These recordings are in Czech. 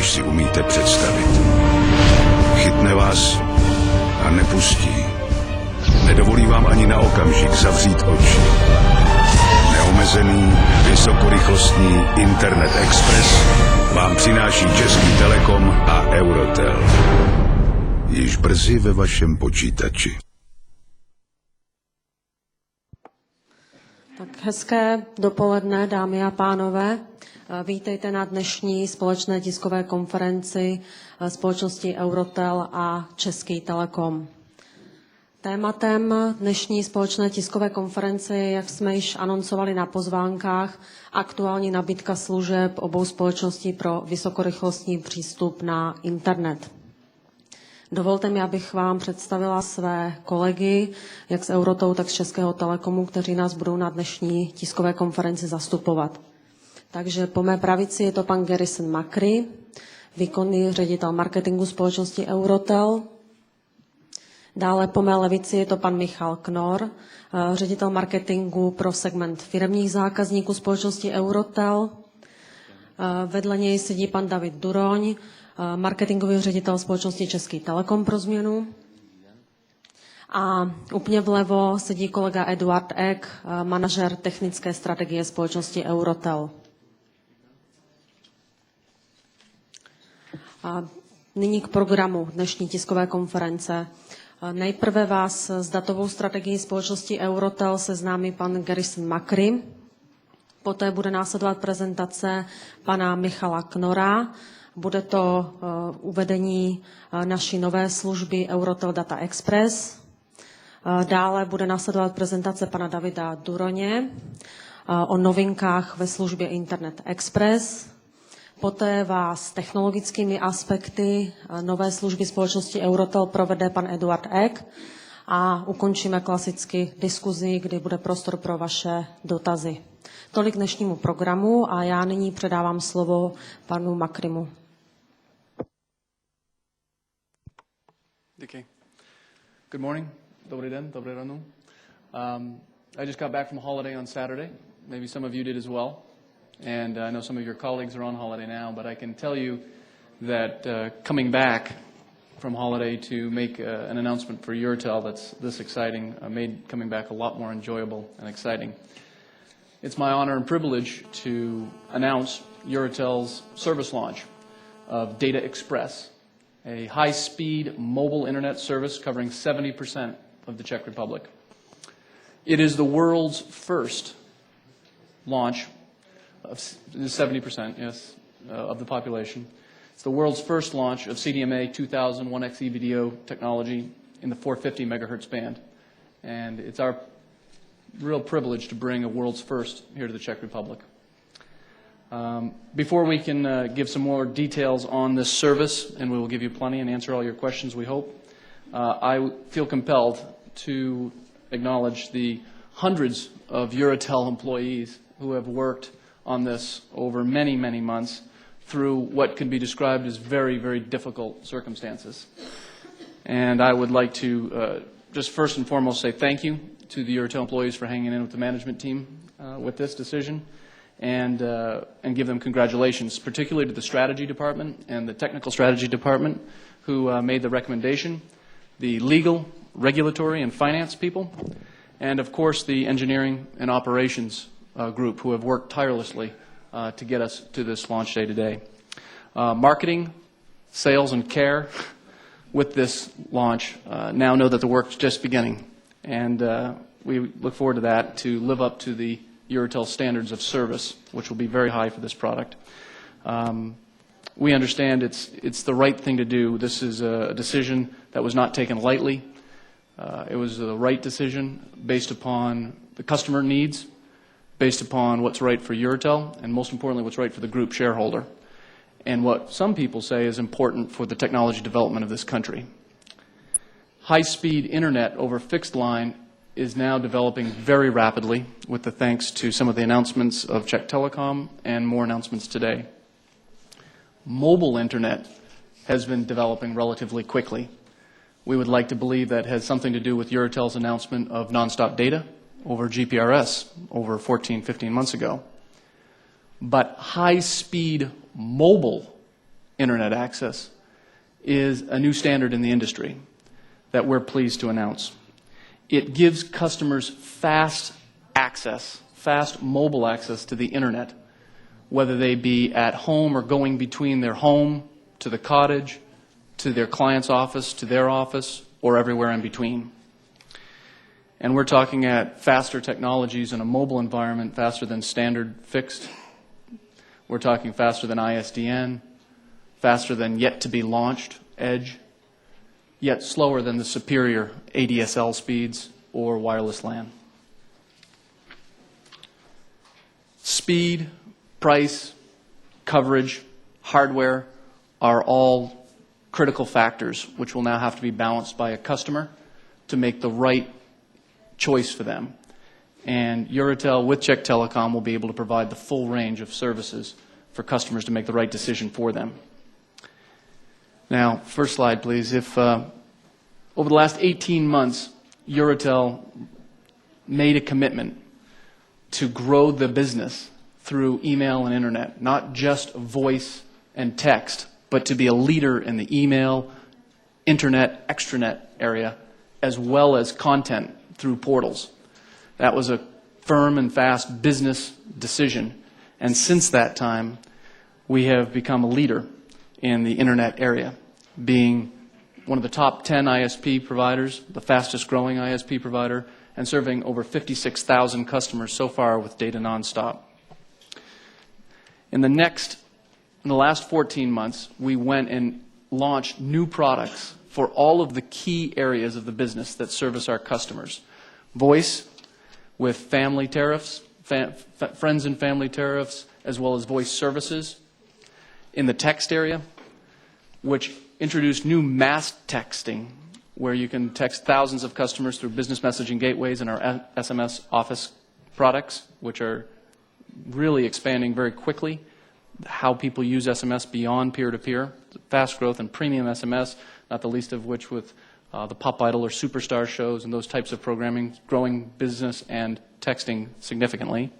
než si umíte představit. Chytne vás a nepustí. Nedovolí vám ani na okamžik zavřít oči. Neomezený, vysokorychlostní Internet Express vám přináší Český Telekom a Eurotel. Již brzy ve vašem počítači. Tak hezké dopoledne, dámy a pánové. Vítejte na dnešní společné tiskové konferenci společnosti Eurotel a Český Telekom. Tématem dnešní společné tiskové konference je, jak jsme již anoncovali na pozvánkách, aktuální nabídka služeb obou společností pro vysokorychlostní přístup na internet. Dovolte mi, abych vám představila své kolegy, jak z Eurotou, tak z Českého Telekomu, kteří nás budou na dnešní tiskové konferenci zastupovat. Takže po mé pravici je to pan Garrison Makry, výkonný ředitel marketingu společnosti Eurotel. Dále po mé levici je to pan Michal Knor, ředitel marketingu pro segment firemních zákazníků společnosti Eurotel. Vedle něj sedí pan David Duroň, marketingový ředitel společnosti Český Telekom pro změnu. A úplně vlevo sedí kolega Eduard Eck, manažer technické strategie společnosti Eurotel. A nyní k programu dnešní tiskové konference. Nejprve vás s datovou strategií společnosti Eurotel seznámí pan Garrison Makry. Poté bude následovat prezentace pana Michala Knora. Bude to uvedení naší nové služby Eurotel Data Express. Dále bude následovat prezentace pana Davida Duroně o novinkách ve službě Internet Express. Poté vás technologickými aspekty nové služby společnosti Eurotel provede pan Eduard Eck a ukončíme klasicky diskuzi, kdy bude prostor pro vaše dotazy. Tolik dnešnímu programu a já nyní předávám slovo panu Makrymu. Okay. Good morning. Dobrý den, dobré ráno. I just got back from holiday on Saturday. Maybe some of you did as well. And I know some of your colleagues are on holiday now, but I can tell you that coming back from holiday to make an announcement for Eurotel that's this exciting made coming back a lot more enjoyable and exciting. It's my honor and privilege to announce Eurotel's service launch of Data Express, a high-speed mobile internet service covering 70% of the Czech Republic. It is the world's first launch of 70%, yes, of the population. It's the world's first launch of CDMA 2000 1XE video technology in the 450 megahertz band. And it's our real privilege to bring a world's first here to the Czech Republic. Before we can give some more details on this service, and we will give you plenty and answer all your questions, we hope, I feel compelled to acknowledge the hundreds of Eurotel employees who have worked on this over many, many months through what can be described as very, very difficult circumstances. And I would like to just first and foremost say thank you to the Eurotel employees for hanging in with the management team with this decision, and give them congratulations, particularly to the strategy department and the technical strategy department who made the recommendation, the legal, regulatory, and finance people, and of course the engineering and operations group who have worked tirelessly to get us to this launch day today. Marketing, sales, and care with this launch now know that the work's just beginning, and we look forward to that, to live up to the Eurotel standards of service, which will be very high for this product. We understand it's the right thing to do. This is a decision that was not taken lightly. It was the right decision based upon the customer needs, based upon what's right for Eurotel, and most importantly, what's right for the group shareholder, and what some people say is important for the technology development of this country. High-speed internet over fixed line is now developing very rapidly with the thanks to some of the announcements of Czech Telecom and more announcements today. Mobile internet has been developing relatively quickly. We would like to believe that has something to do with Eurotel's announcement of nonstop data over GPRS over 14, 15 months ago. But high-speed mobile Internet access is a new standard in the industry that we're pleased to announce. It gives customers fast access, fast mobile access to the Internet, whether they be at home or going between their home to the cottage, to their client's office, to their office, or everywhere in between. And we're talking at faster technologies in a mobile environment, faster than standard fixed. We're talking faster than ISDN, faster than yet-to-be-launched Edge, yet slower than the superior ADSL speeds or wireless LAN. Speed, price, coverage, hardware are all critical factors which will now have to be balanced by a customer to make the right choice for them. And Euratel with Czech Telecom will be able to provide the full range of services for customers to make the right decision for them. Now, first slide, please. If over the last 18 months, Euratel made a commitment to grow the business through email and internet, not just voice and text, but to be a leader in the email, internet, extranet area, as well as content through portals. That was a firm and fast business decision. And since that time, we have become a leader in the internet area, being one of the top 10 ISP providers, the fastest growing ISP provider, and serving over 56,000 customers so far with data nonstop. In the last 14 months, we went and launched new products for all of the key areas of the business that service our customers. Voice with family tariffs, friends and family tariffs, as well as voice services. In the text area, which introduced new mass texting, where you can text thousands of customers through business messaging gateways and our SMS Office products, which are really expanding very quickly how people use SMS beyond peer-to-peer, fast growth and premium SMS, not the least of which with the Pop Idol or Superstar shows and those types of programming, growing business and texting significantly.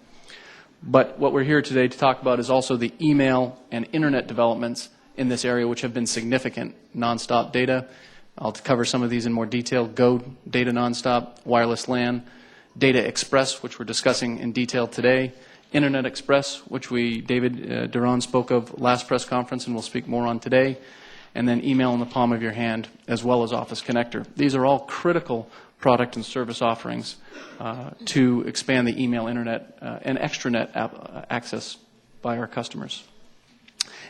But what we're here today to talk about is also the email and internet developments in this area, which have been significant. Nonstop data, I'll cover some of these in more detail. Go data nonstop, wireless LAN, Data Express, which we're discussing in detail today, Internet Express, which David Duran spoke of last press conference and we'll speak more on today, and then email in the palm of your hand, as well as Office Connector. These are all critical product and service offerings to expand the email, internet, and extranet access by our customers.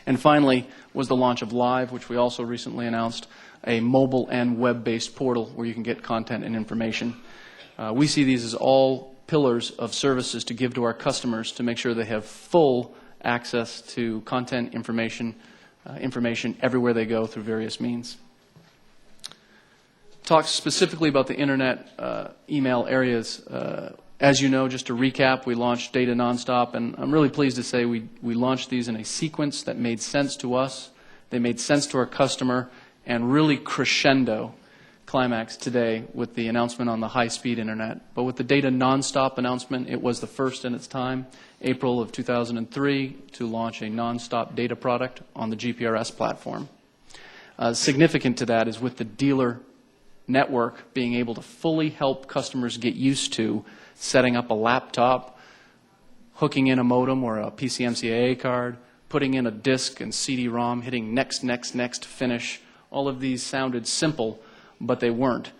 And finally was the launch of Live, which we also recently announced, a mobile and web-based portal where you can get content and information. We see these as all pillars of services to give to our customers to make sure they have full access to content, information everywhere they go through various means. Talk specifically about the internet email areas. As you know, just to recap, we launched Data Nonstop, and I'm really pleased to say we launched these in a sequence that made sense to us, they made sense to our customer, and really crescendo climax today with the announcement on the high-speed internet. But with the Data Nonstop announcement, it was the first in its time, April of 2003, to launch a nonstop data product on the GPRS platform. Significant to that is with the dealer network being able to fully help customers get used to setting up a laptop, hooking in a modem or a PCMCIA card, putting in a disk and CD-ROM, hitting next, next, next, finish. All of these sounded simple, but they weren't.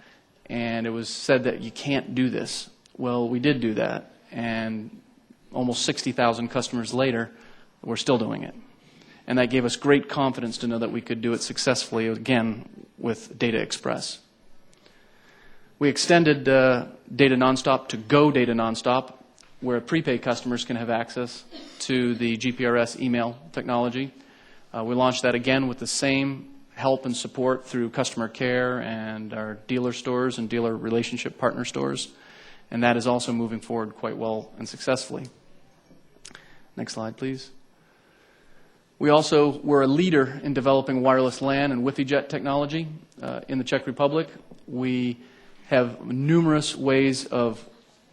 And it was said that you can't do this. Well, we did do that, and almost 60,000 customers later, we're still doing it. And that gave us great confidence to know that we could do it successfully, again, with Data Express. We extended Data Nonstop to Go Data Nonstop, where prepaid customers can have access to the GPRS email technology. We launched that again with the same help and support through customer care and our dealer stores and dealer relationship partner stores. And that is also moving forward quite well and successfully. Next slide, please. We also were a leader in developing wireless LAN and WiFi-Jet technology in the Czech Republic. We have numerous ways of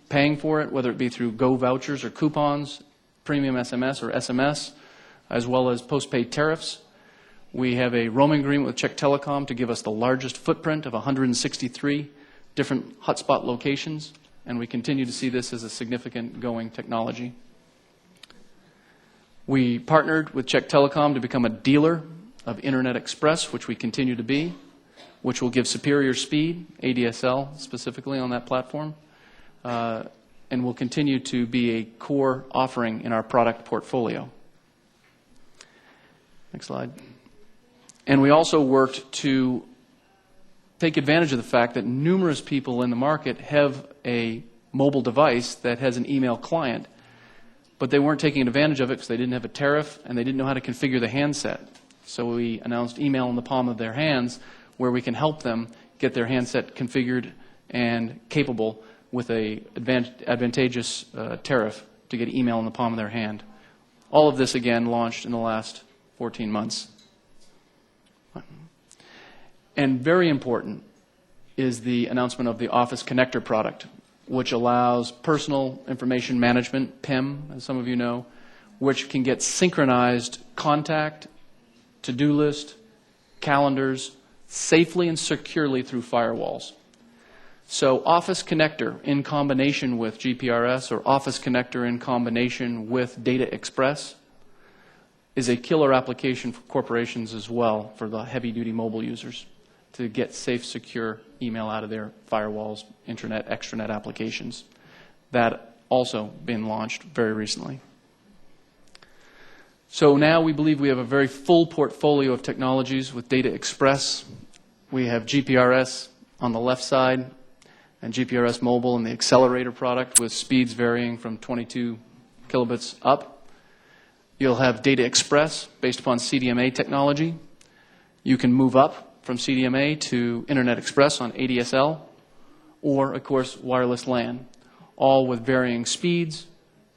paying for it, whether it be through Go vouchers or coupons, premium SMS or SMS, as well as postpaid tariffs. We have a roaming agreement with Czech Telecom to give us the largest footprint of 163 different hotspot locations, and we continue to see this as a significant going technology. We partnered with Czech Telecom to become a dealer of Internet Express, which we continue to be, which will give superior speed, ADSL specifically on that platform, and will continue to be a core offering in our product portfolio. Next slide. And we also worked to take advantage of the fact that numerous people in the market have a mobile device that has an email client, but they weren't taking advantage of it because they didn't have a tariff and they didn't know how to configure the handset. So we announced email in the palm of their hands, where we can help them get their handset configured and capable with a advantageous tariff to get email in the palm of their hand. All of this, again, launched in the last 14 months. And very important is the announcement of the Office Connector product, which allows personal information management, PIM, as some of you know, which can get synchronized contact, to-do list, calendars, safely and securely through firewalls. So Office Connector in combination with GPRS or Office Connector in combination with Data Express is a killer application for corporations as well, for the heavy-duty mobile users, to get safe, secure email out of their firewalls, intranet, extranet applications. That also been launched very recently. So now we believe we have a very full portfolio of technologies with Data Express. We have GPRS on the left side and GPRS Mobile and the accelerator product with speeds varying from 22 kilobits up. You'll have Data Express based upon CDMA technology. You can move up from CDMA to Internet Express on ADSL, or, of course, wireless LAN, all with varying speeds,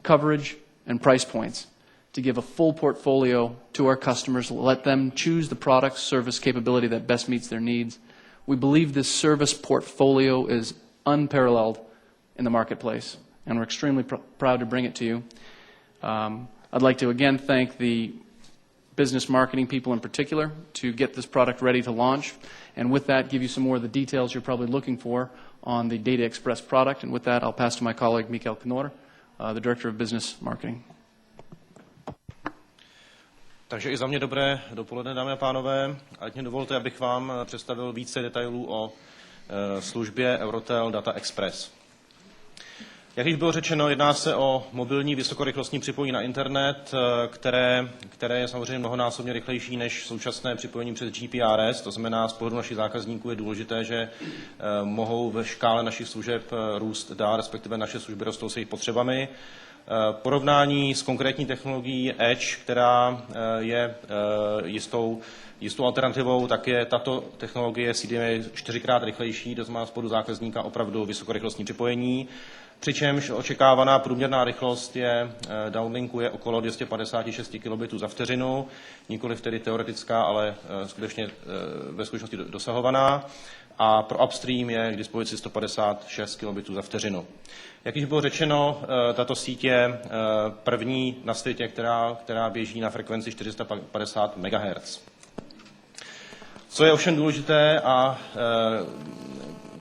coverage, and price points to give a full portfolio to our customers, let them choose the product, service, capability that best meets their needs. We believe this service portfolio is unparalleled in the marketplace, and we're extremely proud to bring it to you. I'd like to again thank the business marketing people in particular to get this product ready to launch, and with that give you some more of the details you're probably looking for on the Data Express product. And with that, I'll pass to my colleague Mikael Knor, the Director of Business Marketing. Takže i za mě dobré dopoledne, dámy a pánové. Ať mě dovolte, abych vám představil více detailů o službě Eurotel Data Express. Jak již bylo řečeno, jedná se o mobilní vysokorychlostní připojení na internet, které je samozřejmě mnohonásobně rychlejší než současné připojení přes GPRS. To znamená, z pohledu našich zákazníků je důležité, že mohou ve škále našich služeb růst dál, respektive naše služby rostou se jejich potřebami. Porovnání s konkrétní technologií Edge, která je jistou alternativou, tak je tato technologie CDMA 4x rychlejší, to znamená z pohledu zákazníka opravdu vysokorychlostní připojení. Přičemž očekávaná průměrná rychlost downlinku je okolo 256 kilobitů za vteřinu, nikoliv tedy teoretická, ale skutečně ve skutečnosti dosahovaná. A pro upstream je k dispozici 156 kilobitů za vteřinu. Jak již bylo řečeno, tato síť je první na světě, která běží na frekvenci 450 MHz. Co je ovšem důležité a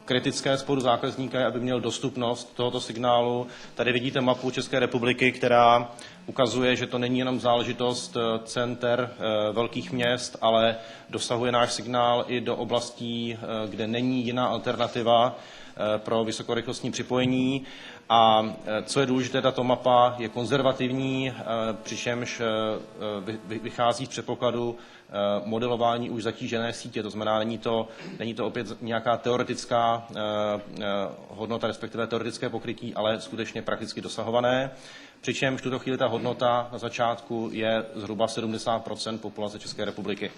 kritické z pohledu zákazníka je, aby měl dostupnost tohoto signálu. Tady vidíte mapu České republiky, která ukazuje, že to není jenom záležitost center velkých měst, ale dosahuje náš signál i do oblastí, kde není jiná alternativa pro vysokorychlostní připojení. A co je důležité, tato mapa je konzervativní, přičemž vychází z předpokladu modelování už zatížené sítě. To znamená, není to opět nějaká teoretická hodnota, respektive teoretické pokrytí, ale skutečně prakticky dosahované. Přičemž v tuto chvíli ta hodnota na začátku je zhruba 70% populace České republiky.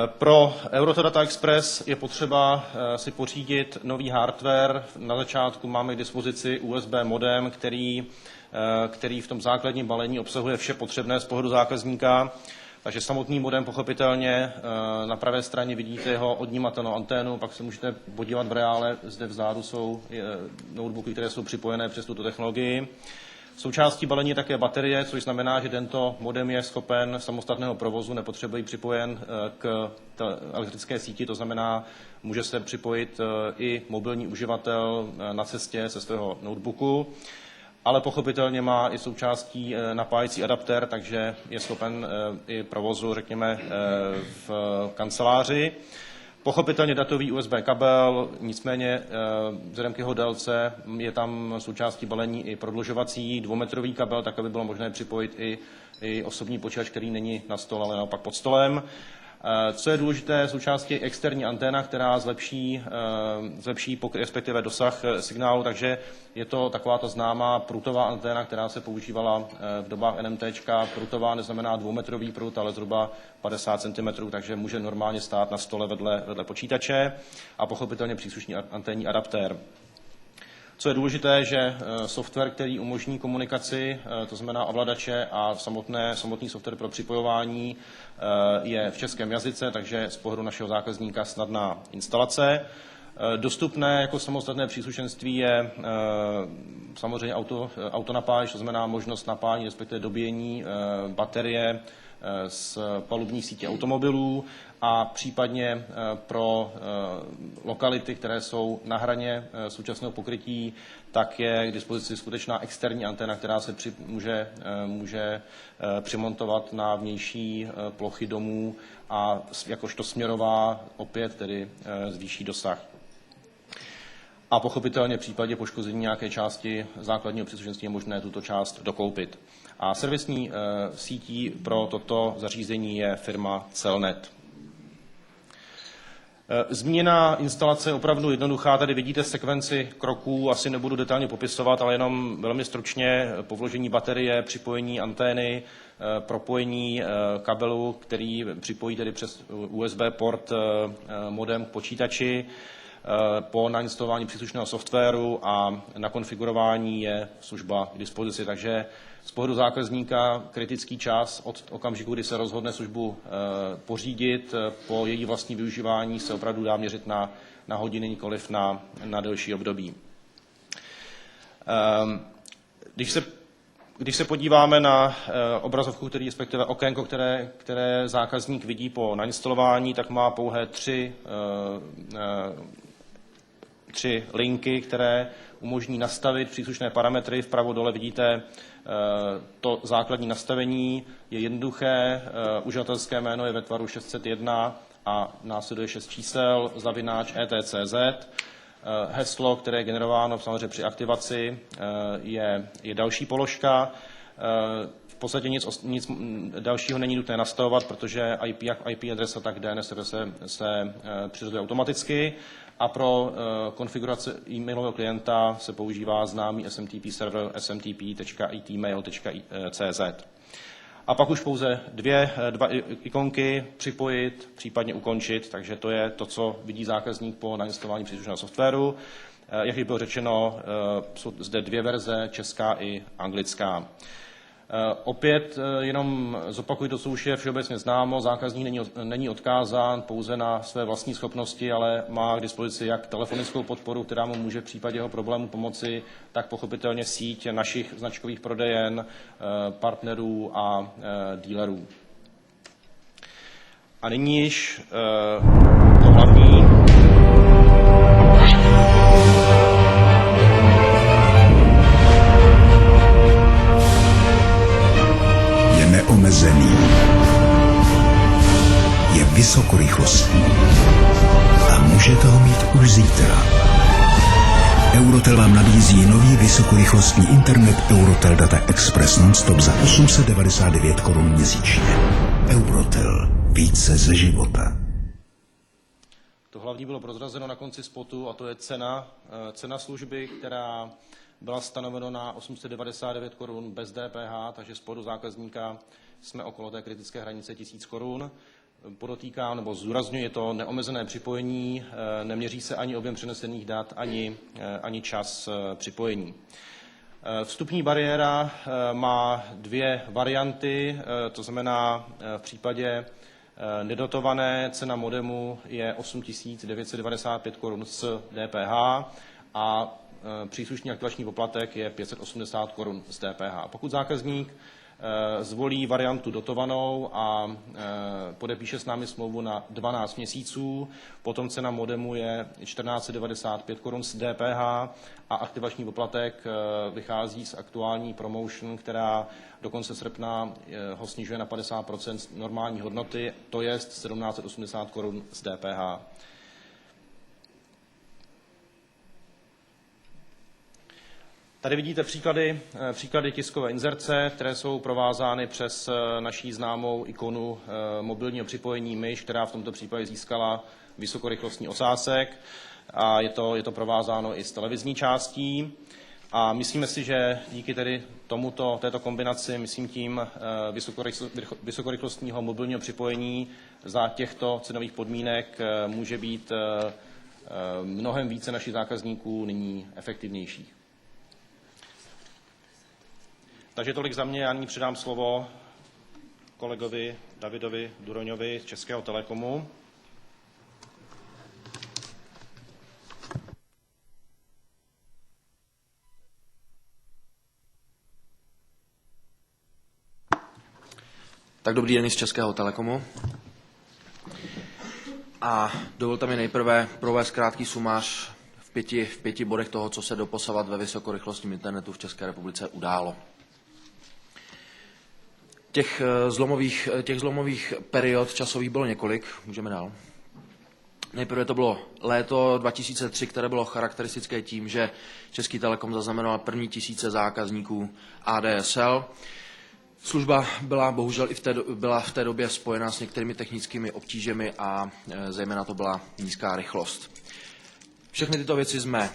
Pro Eurotel Data Express je potřeba si pořídit nový hardware. Na začátku máme k dispozici USB modem, který v tom základním balení obsahuje vše potřebné z pohledu zákazníka. Takže samotný modem pochopitelně na pravé straně vidíte jeho odnímatelnou anténu, pak se můžete podívat v reále, zde vzadu jsou notebooky, které jsou připojené přes tuto technologii. Součástí balení je také baterie, což znamená, že tento modem je schopen samostatného provozu, nepotřebuje být připojen k elektrické síti, to znamená, může se připojit i mobilní uživatel na cestě se svého notebooku, ale pochopitelně má i součástí napájecí adaptér, takže je schopen i provozu, řekněme, v kanceláři. Pochopitelně datový USB kabel, nicméně vzhledem k jeho délce je tam součástí balení i prodlužovací dvoumetrový kabel, tak aby bylo možné připojit i osobní počítač, který není na stole, ale naopak pod stolem. Co je důležité, součástí je externí anténa, která zlepší respektive dosah signálu, takže je to taková ta známá prutová anténa, která se používala v dobách NMTčka. Prutová neznamená dvoumetrový prut, ale zhruba 50 cm, takže může normálně stát na stole vedle počítače a pochopitelně příslušný anténní adaptér. Co je důležité, že software, který umožní komunikaci, to znamená ovladače a samotný software pro připojování, je v českém jazyce, takže z pohledu našeho zákazníka snadná instalace. Dostupné jako samostatné příslušenství je samozřejmě autonapáječ, to znamená možnost napájení, respektive dobíjení baterie z palubní sítě automobilů a případně pro lokality, které jsou na hraně současného pokrytí, tak je k dispozici skutečná externí anténa, která se může přimontovat na vnější plochy domů a jakožto směrová opět tedy zvýší dosah. A pochopitelně v případě poškození nějaké části základního příslušenství je možné tuto část dokoupit. A servisní sítí pro toto zařízení je firma Celnet. Zmíněná instalace je opravdu jednoduchá. Tady vidíte sekvenci kroků, asi nebudu detailně popisovat, ale jenom velmi stručně po vložení baterie, připojení antény, propojení kabelu, který připojí tedy přes USB port modem k počítači, po nainstalování příslušného softwaru a na konfigurování je služba k dispozici. Takže z pohledu zákazníka kritický čas od okamžiku, kdy se rozhodne službu pořídit, po její vlastní využívání se opravdu dá měřit na hodiny, nikoliv na delší období. Když se podíváme na obrazovku, respektive okénko, které zákazník vidí po nainstalování, tak má pouhé tři linky, které umožní nastavit příslušné parametry. Vpravo dole vidíte to základní nastavení. Je jednoduché, uživatelské jméno je ve tvaru 601 a následuje 6 čísel, /etc.cz. Heslo, které je generováno samozřejmě při aktivaci, je další položka. V podstatě nic dalšího není nutné nastavovat, protože jak IP adresa, tak DNS adresa se přiřazuje automaticky. A pro konfiguraci e-mailového klienta se používá známý SMTP server smtp.itmail.cz. A pak už pouze dva ikonky, připojit, případně ukončit, takže to je to, co vidí zákazník po nainstalování příslušného softwaru. Jak bylo řečeno, jsou zde dvě verze, česká i anglická. Opět jenom zopakuju to, co už je všeobecně známo. Zákazník není odkázán pouze na své vlastní schopnosti, ale má k dispozici jak telefonickou podporu, která mu může v případě jeho problému pomoci, tak pochopitelně síť našich značkových prodejen, partnerů a dealerů. A nyní již to hlavní. Neomezený. Je vysokorychlostní. A můžete ho mít už zítra. Eurotel vám nabízí nový vysokorychlostní internet Eurotel Data Express non-stop za 899 korun měsíčně. Eurotel. Více ze života. To hlavní bylo prozrazeno na konci spotu a to je cena služby, která byla stanovena na 899 korun bez DPH, takže z pohledu zákazníka jsme okolo té kritické hranice 1000 korun. Podotýkám, nebo zdůrazňuji, je to neomezené připojení, neměří se ani objem přenesených dat, ani čas připojení. Vstupní bariéra má dvě varianty, to znamená v případě nedotované cena modemu je 8 995 korun s DPH a příslušný aktivační poplatek je 580 korun z DPH. Pokud zákazník zvolí variantu dotovanou a podepíše s námi smlouvu na 12 měsíců, potom cena modemu je 1495 korun z DPH a aktivační poplatek vychází z aktuální promotion, která do konce srpna ho snižuje na 50% normální hodnoty, to je 1780 korun z DPH. Tady vidíte příklady tiskové inzerce, které jsou provázány přes naší známou ikonu mobilního připojení myš, která v tomto případě získala vysokorychlostní osásek a je to provázáno i s televizní částí. A myslíme si, že díky tedy této kombinaci, myslím tím vysokorychlostního mobilního připojení za těchto cenových podmínek může být mnohem více našich zákazníků nyní efektivnějších. Takže tolik za mě, já nyní předám slovo kolegovi Davidovi Duroňovi z Českého Telekomu. Tak dobrý den z Českého Telekomu. A dovolte mi nejprve provést krátký sumář v pěti bodech toho, co se doposavat ve vysokorychlostním internetu v České republice událo. Těch zlomových period časových bylo několik. Můžeme dál. Nejprve to bylo léto 2003, které bylo charakteristické tím, že Český Telekom zaznamenal první tisíce zákazníků ADSL. Služba byla bohužel byla v té době spojena s některými technickými obtížemi a zejména to byla nízká rychlost. Všechny tyto věci jsme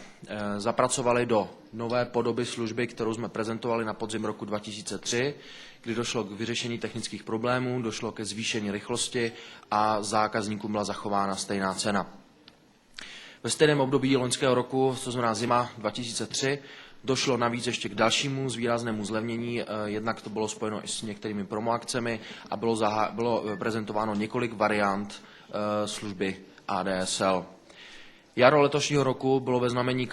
zapracovali do nové podoby služby, kterou jsme prezentovali na podzim roku 2003, kdy došlo k vyřešení technických problémů, došlo ke zvýšení rychlosti a zákazníkům byla zachována stejná cena. Ve stejném období loňského roku, to znamená zima 2003, došlo navíc ještě k dalšímu výraznému zlevnění, jednak to bylo spojeno i s některými promoakcemi a bylo prezentováno několik variant služby ADSL. Jaro letošního roku bylo ve znamení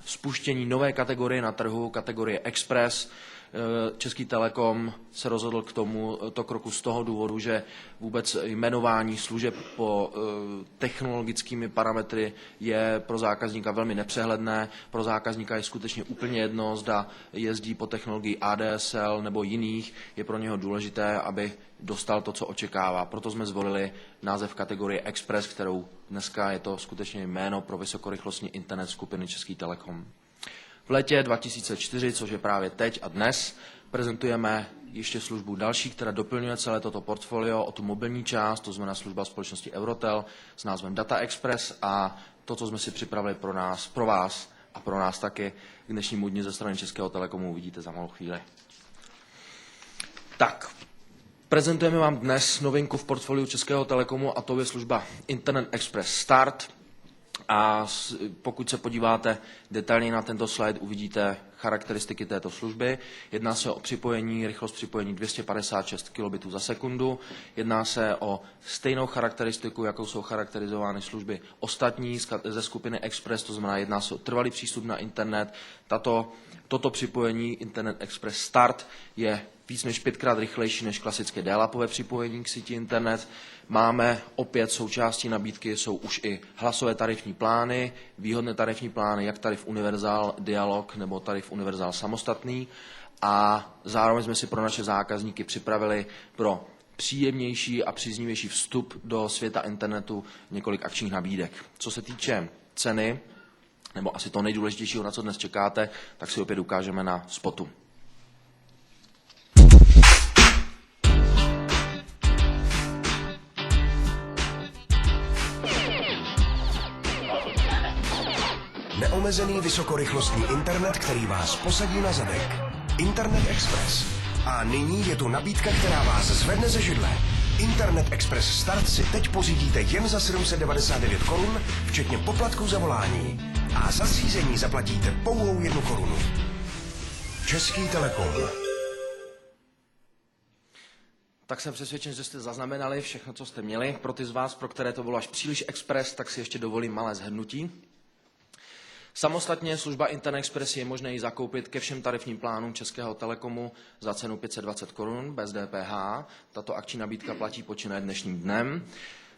spuštění nové kategorie na trhu, kategorie Express. Český Telekom se rozhodl k tomuto kroku z toho důvodu, že vůbec jmenování služeb po technologickými parametry je pro zákazníka velmi nepřehledné. Pro zákazníka je skutečně úplně jedno, zda jezdí po technologii ADSL nebo jiných. Je pro něho důležité, aby dostal to, co očekává. Proto jsme zvolili název kategorie Express, kterou dneska je to skutečně jméno pro vysokorychlostní internet skupiny Český Telekom. V létě 2004, což je právě teď a dnes, prezentujeme ještě službu další, která doplňuje celé toto portfolio o tu mobilní část, to znamená služba společnosti Eurotel s názvem Data Express a to, co jsme si připravili pro vás a pro nás taky k dnešnímu dni ze strany Českého Telekomu, uvidíte za malou chvíli. Tak, prezentujeme vám dnes novinku v portfoliu Českého Telekomu a to je služba Internet Express Start. A pokud se podíváte detailně na tento slide, uvidíte charakteristiky této služby. Jedná se o rychlost připojení 256 kilobitů za sekundu. Jedná se o stejnou charakteristiku, jakou jsou charakterizovány služby ostatní ze skupiny Express, to znamená, jedná se o trvalý přístup na internet. Toto připojení Internet Express Start je víc než 5krát rychlejší než klasické DLAPové připojení k síti internet. Máme opět součástí nabídky, jsou už i hlasové tarifní plány, výhodné tarifní plány, jak tarif Univerzál Dialog nebo tarif Univerzál samostatný. A zároveň jsme si pro naše zákazníky připravili pro příjemnější a příznivější vstup do světa internetu několik akčních nabídek. Co se týče ceny, nebo asi to nejdůležitějšího, na co dnes čekáte, tak si opět ukážeme na spotu. Neomezený vysokorychlostní internet, který vás posadí na zadek. Internet Express. A nyní je tu nabídka, která vás zvedne ze židle. Internet Express Start si teď pořídíte jen za 799 korun, včetně poplatku za volání. A za zřízení zaplatíte pouhou 1 korunu. Český Telekom. Tak jsem přesvědčen, že jste zaznamenali všechno, co jste měli. Pro ty z vás, pro které to bylo až příliš express, tak si ještě dovolím malé shrnutí. Samostatně služba Internet Express je možné ji zakoupit ke všem tarifním plánům Českého Telekomu za cenu 520 Kč bez DPH. Tato akční nabídka platí počínaje dnešním dnem.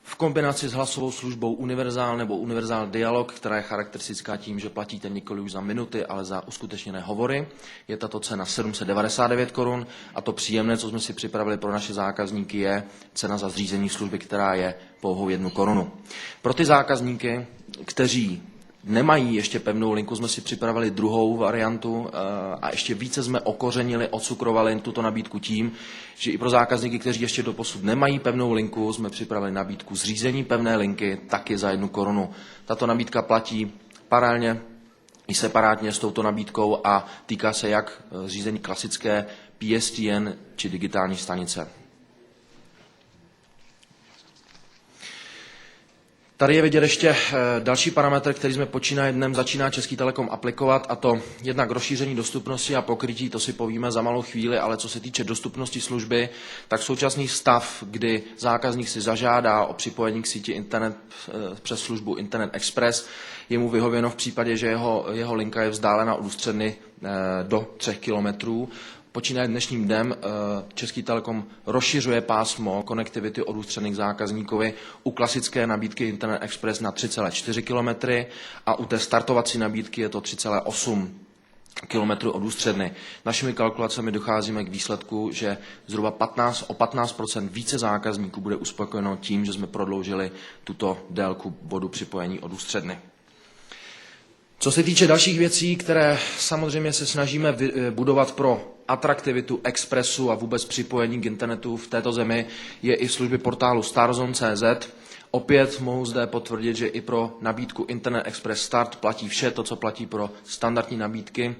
V kombinaci s hlasovou službou Univerzál nebo Univerzál Dialog, která je charakteristická tím, že platíte nikoli už za minuty, ale za uskutečněné hovory, je tato cena 799 Kč a to příjemné, co jsme si připravili pro naše zákazníky, je cena za zřízení služby, která je pouhou 1 Kč. Pro ty zákazníky, kteří nemají ještě pevnou linku, jsme si připravili druhou variantu a ještě více jsme okořenili, ocukrovali tuto nabídku tím, že i pro zákazníky, kteří ještě doposud nemají pevnou linku, jsme připravili nabídku zřízení pevné linky taky za 1 Kč. Tato nabídka platí paralelně i separátně s touto nabídkou a týká se jak zřízení klasické PSTN či digitální stanice. Tady je vidět ještě další parametr, který jsme počínaje dnem začíná Český Telekom aplikovat, a to jednak rozšíření dostupnosti a pokrytí, to si povíme za malou chvíli, ale co se týče dostupnosti služby, tak současný stav, kdy zákazník si zažádá o připojení k síti internet přes službu Internet Express, je mu vyhověno v případě, že jeho linka je vzdálena od ústředny do 3 kilometrů. Počínaje dnešním dnem Český Telekom rozšiřuje pásmo konektivity od ústředných zákazníkovi u klasické nabídky Internet Express na 3,4 km a u té startovací nabídky je to 3,8 km od ústředny. Našimi kalkulacemi docházíme k výsledku, že zhruba o 15% více zákazníků bude uspokojeno tím, že jsme prodloužili tuto délku bodu připojení od ústředny. Co se týče dalších věcí, které samozřejmě se snažíme budovat pro atraktivitu Expressu a vůbec připojení k internetu v této zemi, je i služby portálu Starzone.cz. Opět mohu zde potvrdit, že i pro nabídku Internet Express Start platí vše to, co platí pro standardní nabídky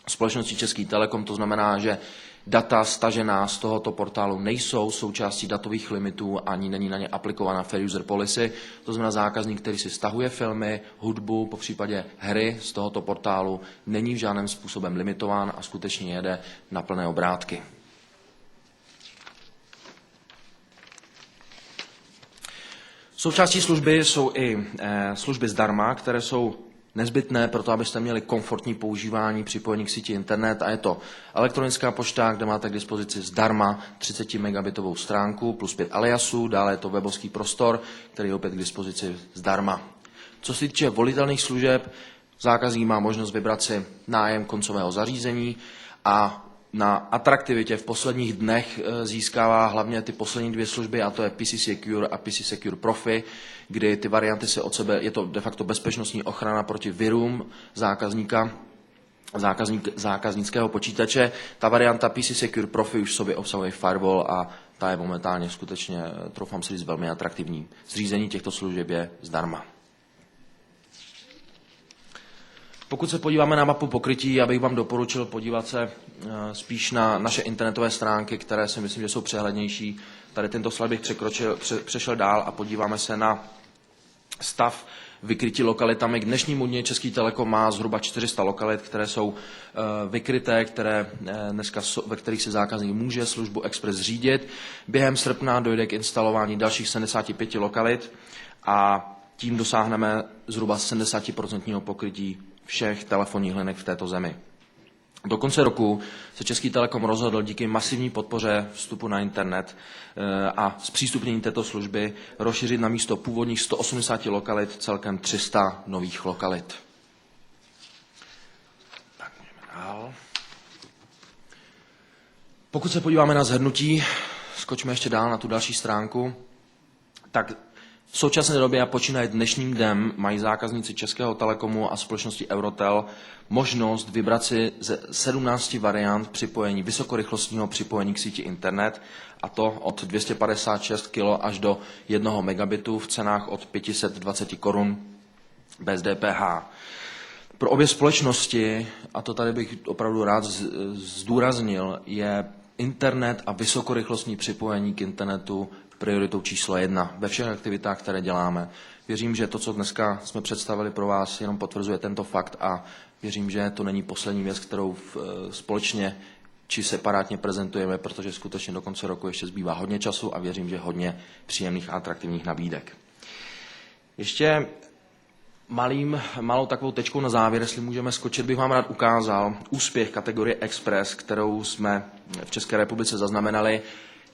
společnosti Český Telekom. To znamená, že data stažená z tohoto portálu nejsou součástí datových limitů ani není na ně aplikovaná fair user policy. To znamená, zákazník, který si stahuje filmy, hudbu, popřípadě hry z tohoto portálu, není v žádném způsobem limitován a skutečně jede na plné obrátky. Součástí služby jsou i služby zdarma, které jsou nezbytné pro to, abyste měli komfortní používání připojení k síti internet, a je to elektronická pošta, kde máte k dispozici zdarma 30 megabitovou stránku plus 5 aliasů, dále je to webovský prostor, který je opět k dispozici zdarma. Co se týče volitelných služeb, zákazník má možnost vybrat si nájem koncového zařízení a na atraktivitě v posledních dnech získává hlavně ty poslední 2 služby, a to je PC Secure a PC Secure Profi, kdy ty varianty se od sebe, je to de facto bezpečnostní ochrana proti virům zákaznického počítače. Ta varianta PC Secure Profi už v sobě obsahuje firewall a ta je momentálně skutečně, troufám si říct, velmi atraktivní. Zřízení těchto služeb je zdarma. Pokud se podíváme na mapu pokrytí, já bych vám doporučil podívat se spíš na naše internetové stránky, které si myslím, že jsou přehlednější. Tady tento slide bych přešel dál a podíváme se na stav vykrytí lokalitami. K dnešnímu dni Český Telekom má zhruba 400 lokalit, které jsou vykryté, ve kterých si zákazník může službu Express řídit. Během srpna dojde k instalování dalších 75 lokalit a tím dosáhneme zhruba 70% pokrytí všech telefonních linek v této zemi. Do konce roku se Český Telekom rozhodl díky masivní podpoře vstupu na internet a zpřístupnění této služby rozšířit na místo původních 180 lokalit celkem 300 nových lokalit. Tak, můžeme dál. Pokud se podíváme na shrnutí, skočíme ještě dál na tu další stránku, tak v současné době a počínaje dnešním dnem mají zákazníci Českého Telekomu a společnosti Eurotel možnost vybrat si ze 17 variant připojení, vysokorychlostního připojení k síti internet, a to od 256 kg až do 1 megabitu v cenách od 520 Kč bez DPH. Pro obě společnosti, a to tady bych opravdu rád zdůraznil, je internet a vysokorychlostní připojení k internetu prioritou číslo 1 ve všech aktivitách, které děláme. Věřím, že to, co dneska jsme představili pro vás, jenom potvrzuje tento fakt a věřím, že to není poslední věc, kterou společně či separátně prezentujeme, protože skutečně do konce roku ještě zbývá hodně času a věřím, že hodně příjemných a atraktivních nabídek. Ještě Malou takovou tečkou na závěr, jestli můžeme skočit, bych vám rád ukázal úspěch kategorie Express, kterou jsme v České republice zaznamenali.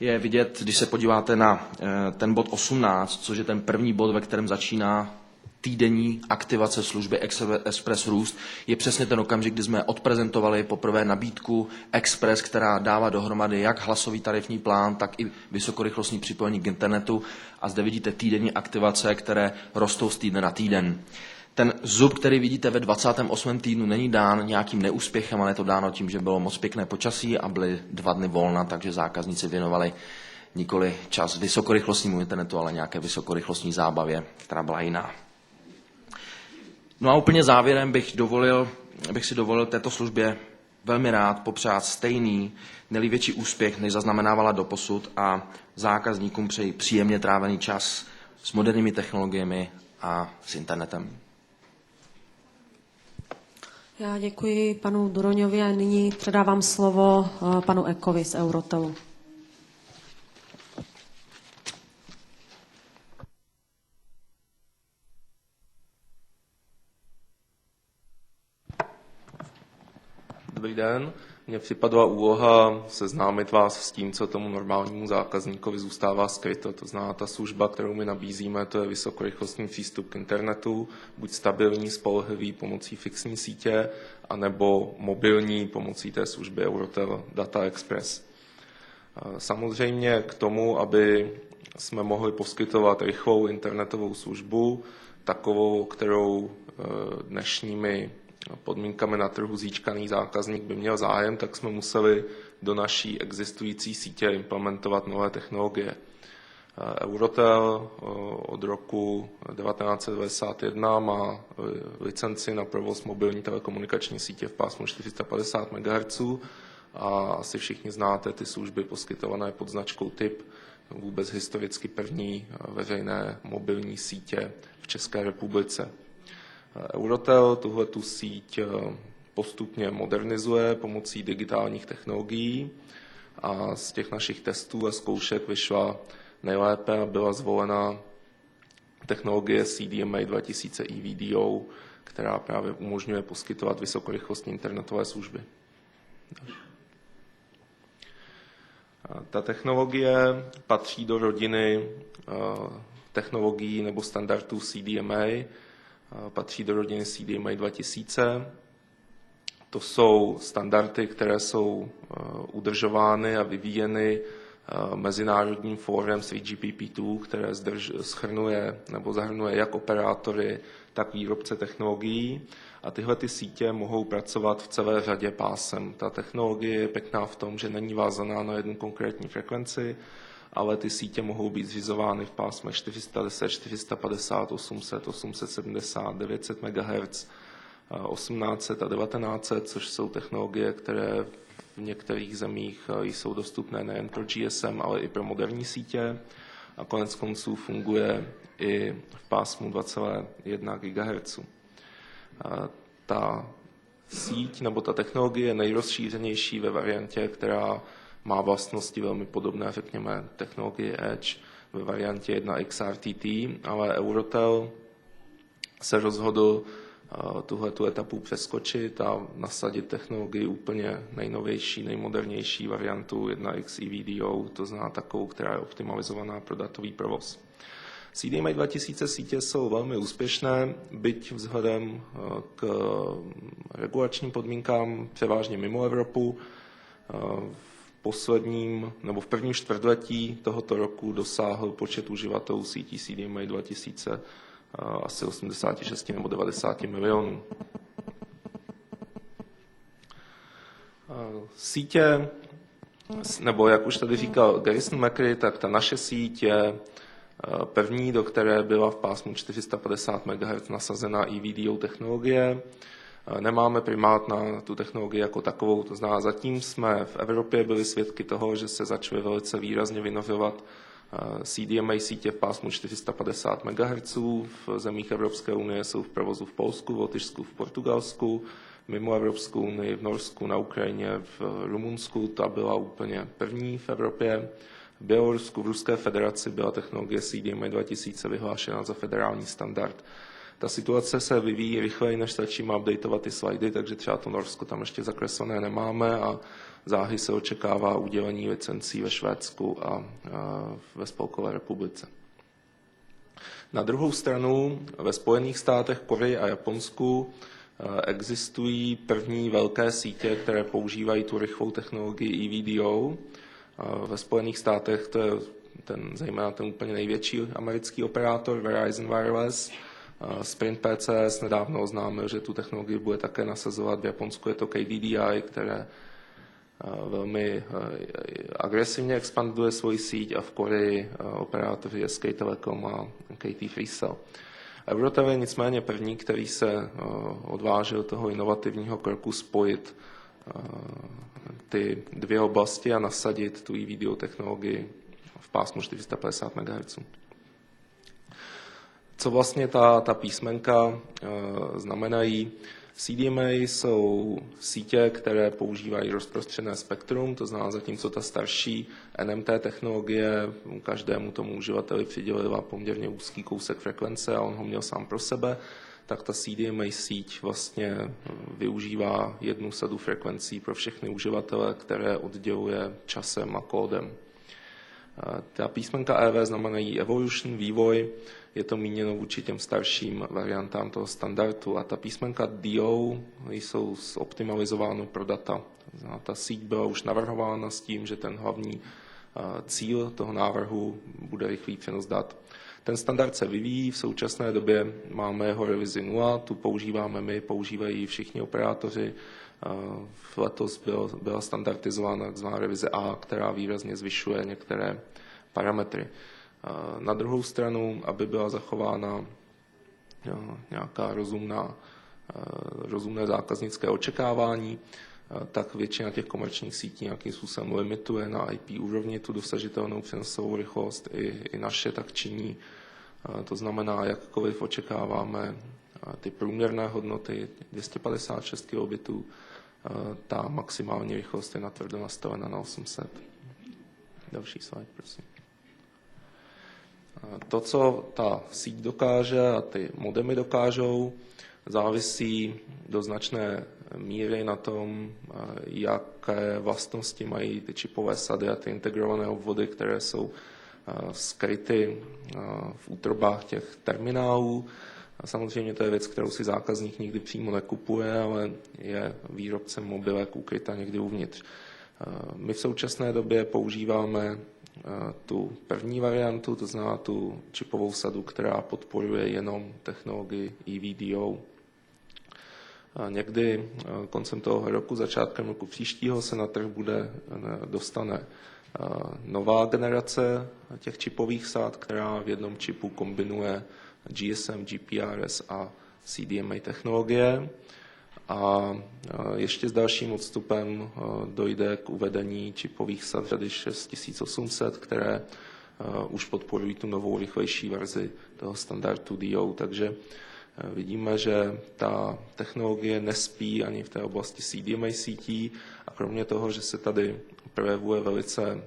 Je vidět, když se podíváte na ten bod 18, což je ten první bod, ve kterém začíná týdenní aktivace služby Express Růst, je přesně ten okamžik, kdy jsme odprezentovali poprvé nabídku Express, která dává dohromady jak hlasový tarifní plán, tak i vysokorychlostní připojení k internetu. A zde vidíte týdenní aktivace, které rostou z týdne na týden. Ten zub, který vidíte ve 28. týdnu, není dán nějakým neúspěchem, ale je to dáno tím, že bylo moc pěkné počasí a byly 2 dny volna, takže zákazníci věnovali nikoli čas vysokorychlostnímu internetu, ale nějaké vysokorychlostní zábavě, která byla jiná. No a úplně závěrem bych si dovolil této službě velmi rád popřát stejný, ne-li větší úspěch, než zaznamenávala doposud, a zákazníkům přeji příjemně trávený čas s moderními technologiemi a s internetem. Já děkuji panu Duroňovi a nyní předávám slovo panu Ekovi z Eurotelu. Dobrý den. Mně připadla úloha seznámit vás s tím, co tomu normálnímu zákazníkovi zůstává skryto. To znamená, ta služba, kterou my nabízíme, to je vysokorychlostní přístup k internetu, buď stabilní, spolehlivý pomocí fixní sítě, anebo mobilní pomocí té služby Eurotel Data Express. Samozřejmě k tomu, aby jsme mohli poskytovat rychlou internetovou službu, takovou, kterou dnešními podmínkami na trhu získaný zákazník by měl zájem, tak jsme museli do naší existující sítě implementovat nové technologie. Eurotel od roku 1991 má licenci na provoz mobilní telekomunikační sítě v pásmu 450 MHz a asi všichni znáte ty služby poskytované pod značkou TIP, vůbec historicky první veřejné mobilní sítě v České republice. Eurotel tuhletu síť postupně modernizuje pomocí digitálních technologií a z těch našich testů a zkoušek vyšla nejlépe a byla zvolena technologie CDMA 2000 EVDO, která právě umožňuje poskytovat vysokorychlostní internetové služby. Ta technologie patří do rodiny technologií nebo standardů CDMA, patří do rodiny CDMA 2000. To jsou standardy, které jsou udržovány a vyvíjeny mezinárodním fórem 3GPP2, které schrnuje nebo zahrnuje jak operátory, tak výrobce technologií. A tyhle ty sítě mohou pracovat v celé řadě pásem. Ta technologie je pěkná v tom, že není vázaná na jednu konkrétní frekvenci, ale ty sítě mohou být zřizovány v pásmech 410, 450, 800, 870, 900 MHz, 1800 a 1900, což jsou technologie, které v některých zemích jsou dostupné nejen pro GSM, ale i pro moderní sítě. A konec konců funguje i v pásmu 2,1 GHz. Ta síť nebo ta technologie je nejrozšířenější ve variantě, která má vlastnosti velmi podobné, řekněme, technologii Edge ve variantě 1 XRTT, ale Eurotel se rozhodl tuhletu etapu přeskočit a nasadit technologii úplně nejnovější, nejmodernější variantu 1X EVDO, to znamená takovou, která je optimalizovaná pro datový provoz. CDMA 2000 sítě jsou velmi úspěšné, byť vzhledem k regulačním podmínkám převážně mimo Evropu. V prvním čtvrtletí tohoto roku dosáhl počet uživatelů sítí CDMA 2000 asi 86 nebo 90 milionů. Sítě, nebo jak už tady říkal Garrison McCree, tak ta naše síť je první, do které byla v pásmu 450 MHz nasazena EVDO technologie. Nemáme primát na tu technologii jako takovou, to znamená, zatím jsme v Evropě byli svědky toho, že se začaly velice výrazně vynořovat CDMA sítě v pásmu 450 MHz. V zemích Evropské unie jsou v provozu v Polsku, v Lotyšsku, v Portugalsku, mimo Evropskou unii, v Norsku, na Ukrajině, v Rumunsku, ta byla úplně první v Evropě. V Bělorusku, v Ruské federaci byla technologie CDMA 2000 vyhlášena za federální standard. Ta situace se vyvíjí rychleji, než stačíme updateovat ty slajdy, takže třeba to Norsko tam ještě zakreslené nemáme a záhy se očekává udělení licencí ve Švédsku a ve Spolkové republice. Na druhou stranu ve Spojených státech, Koreji a Japonsku existují první velké sítě, které používají tu rychlou technologii EVDO. Ve Spojených státech to je zejména ten úplně největší americký operátor Verizon Wireless. Sprint PCS nedávno oznámil, že tu technologii bude také nasazovat. V Japonsku je to KDDI, které velmi agresivně expanduje svoji síť a v Koreji operátoři SK Telecom a KT Freecell. Eurotel je nicméně první, který se odvážil toho inovativního kroku spojit ty dvě oblasti a nasadit tu EVDO technologii v pásmu 450 MHz. Co vlastně ta písmenka znamenají? CDMA jsou sítě, které používají rozprostřené spektrum, to znamená, zatímco ta starší NMT technologie každému tomu uživateli přidělila poměrně úzký kousek frekvence a on ho měl sám pro sebe, tak ta CDMA síť vlastně využívá jednu sadu frekvencí pro všechny uživatele, které odděluje časem a kódem. Ta písmenka EV znamenají evolution, vývoj, je to míněno vůči těm starším variantám toho standardu. A ta písmenka DO jsou optimalizovány pro data. Ta síť byla už navrhována s tím, že ten hlavní cíl toho návrhu bude rychlý přenos dat. Ten standard se vyvíjí, v současné době máme jeho revizi 0, tu používáme my, používají všichni operátoři. Letos byla standardizována tzv. Revize A, která výrazně zvyšuje některé parametry. Na druhou stranu, aby byla zachována nějaká rozumné zákaznické očekávání, tak většina těch komerčních sítí nějakým způsobem limituje na IP úrovni tu dosažitelnou přenosovou rychlost. I naše tak činí. To znamená, jakkoliv očekáváme ty průměrné hodnoty 256 kilobitů, ta maximální rychlost je natvrdo nastavena na 800. Další slide, prosím. To, co ta síť dokáže a ty modemy dokážou, závisí do značné míry na tom, jaké vlastnosti mají ty čipové sady a ty integrované obvody, které jsou skryty v útrobách těch terminálů. A samozřejmě to je věc, kterou si zákazník nikdy přímo nekupuje, ale je výrobcem mobilek ukryta někdy uvnitř. My v současné době používáme tu první variantu, to znamená tu čipovou sadu, která podporuje jenom technologii EVDO. Někdy koncem toho roku, začátkem roku příštího se na trh dostane nová generace těch čipových sad, která v jednom čipu kombinuje GSM, GPRS a CDMA technologie. A ještě s dalším odstupem dojde k uvedení čipových sad řady 6800, které už podporují tu novou rychlejší verzi toho standardu DO. Takže vidíme, že ta technologie nespí ani v té oblasti CDMA sítí a kromě toho, že se tady projevuje velice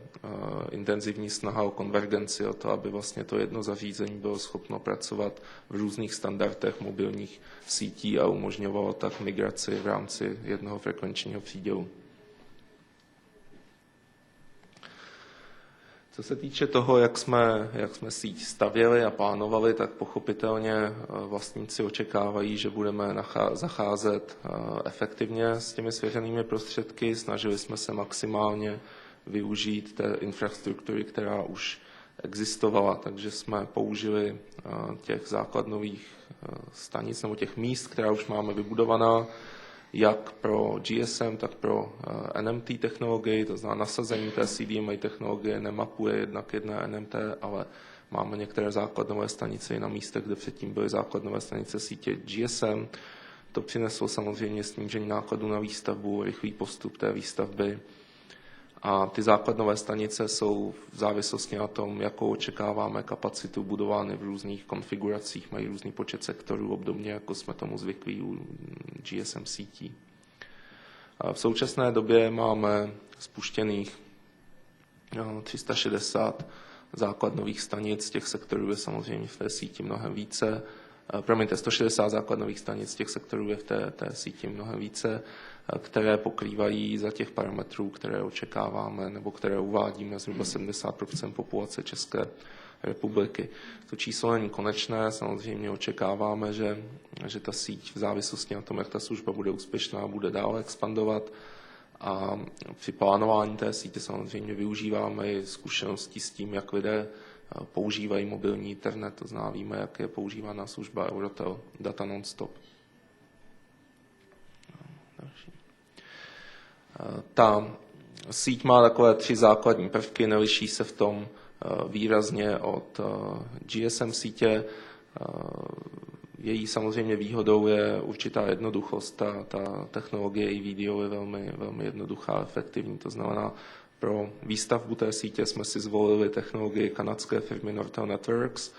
intenzivní snaha o konvergenci, o to, aby vlastně to jedno zařízení bylo schopno pracovat v různých standardech mobilních sítí a umožňovalo tak migraci v rámci jednoho frekvenčního přídělu. Co se týče toho, jak jsme síť stavěli a plánovali, tak pochopitelně vlastníci očekávají, že budeme zacházet efektivně s těmi svěřenými prostředky. Snažili jsme se maximálně využít té infrastruktury, která už existovala, takže jsme použili těch základnových stanic nebo těch míst, která už máme vybudovaná, jak pro GSM, tak pro NMT technologii, to znamená nasazení té CDMA technologie nemapuje jednak jedné NMT, ale máme některé základnové stanice i na místech, kde předtím byly základové stanice sítě GSM. To přineslo samozřejmě snížení nákladů na výstavbu, rychlý postup té výstavby. A ty základnové stanice jsou v závislosti na tom, jakou očekáváme kapacitu, budovány v různých konfiguracích, mají různý počet sektorů, obdobně jako jsme tomu zvyklí u GSM sítí. A v současné době máme spuštěných 360 základnových stanic, těch sektorů je samozřejmě v té síti mnohem více. 160 základnových stanic, těch sektorů je v té síti mnohem více, které pokrývají za těch parametrů, které očekáváme nebo které uvádíme zhruba 70% populace České republiky. To číslo není konečné, samozřejmě očekáváme, že ta síť v závislosti na tom, jak ta služba bude úspěšná, bude dále expandovat. A při plánování té sítě samozřejmě využíváme i zkušenosti s tím, jak lidé používají mobilní internet, to znamená, víme, jak je používána služba Eurotel Data Nonstop. Ta síť má takové 3 základní prvky, neliší se v tom výrazně od GSM sítě. Její samozřejmě výhodou je určitá jednoduchost. Ta technologie i video je velmi jednoduchá a efektivní. To znamená, pro výstavbu té sítě jsme si zvolili technologii kanadské firmy Nortel Networks.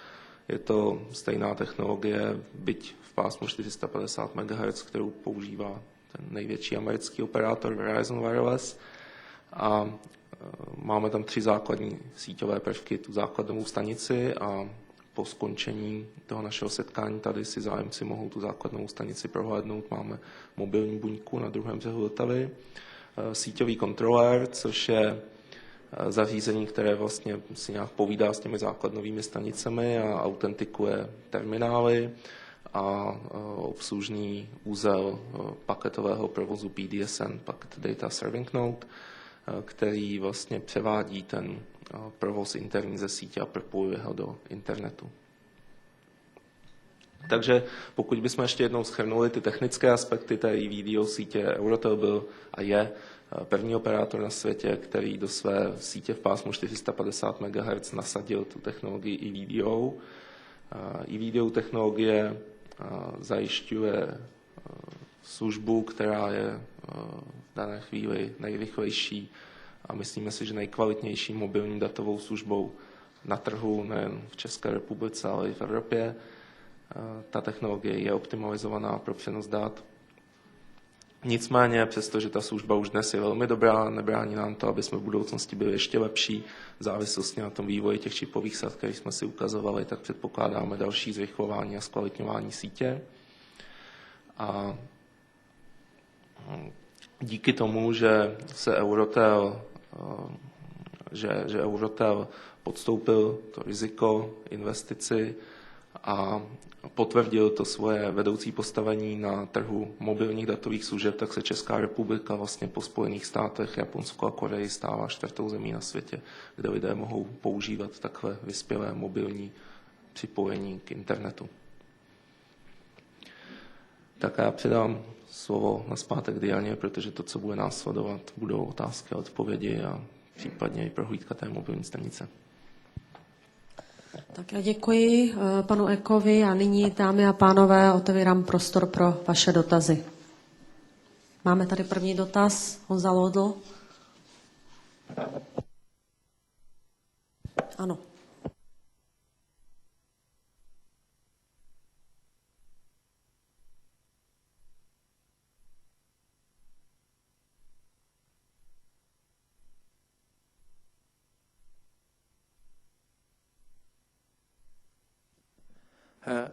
Je to stejná technologie, byť v pásmu 450 MHz, kterou používá ten největší americký operátor Verizon Wireless. A máme tam 3 základní síťové prvky, tu základnovou stanici a po skončení toho našeho setkání tady si zájemci mohou tu základnovou stanici prohlédnout. Máme mobilní buňku na druhém břehu Vltavy, síťový kontrolér, což je zařízení, které vlastně si nějak povídá s těmi základnovými stanicemi a autentikuje terminály a obslužný úzel paketového provozu PDSN, Packet Data Serving Node, který vlastně převádí ten provoz interní ze sítě a propojuje ho do internetu. Takže pokud bychom ještě jednou shrnuli ty technické aspekty té video sítě, Eurotel byl a je první operátor na světě, který do své sítě v pásmu 450 MHz nasadil tu technologii e-video. E-video technologie zajišťuje službu, která je v dané chvíli nejrychlejší a myslíme si, že nejkvalitnější mobilní datovou službou na trhu, nejen v České republice, ale i v Evropě. Ta technologie je optimalizovaná pro přenos dat. Nicméně, přestože ta služba už dnes je velmi dobrá, nebrání nám to, aby jsme v budoucnosti byli ještě lepší. V závislosti na tom vývoji těch čipových sad, který jsme si ukazovali, tak předpokládáme další zrychlování a zkvalitňování sítě. A díky tomu, že se Eurotel podstoupil to riziko investici a potvrdil to svoje vedoucí postavení na trhu mobilních datových služeb, tak se Česká republika vlastně po Spojených státech, Japonsko a Koreji stává 4. zemí na světě, kde lidé mohou používat takové vyspělé mobilní připojení k internetu. Tak já předám slovo nazpátek Dianě, protože to, co bude následovat, budou otázky a odpovědi a případně i prohlídka té mobilní stanice. Tak já děkuji panu Ekovi a nyní, dámy a pánové, otevírám prostor pro vaše dotazy. Máme tady první dotaz. Honza Lodl. Ano.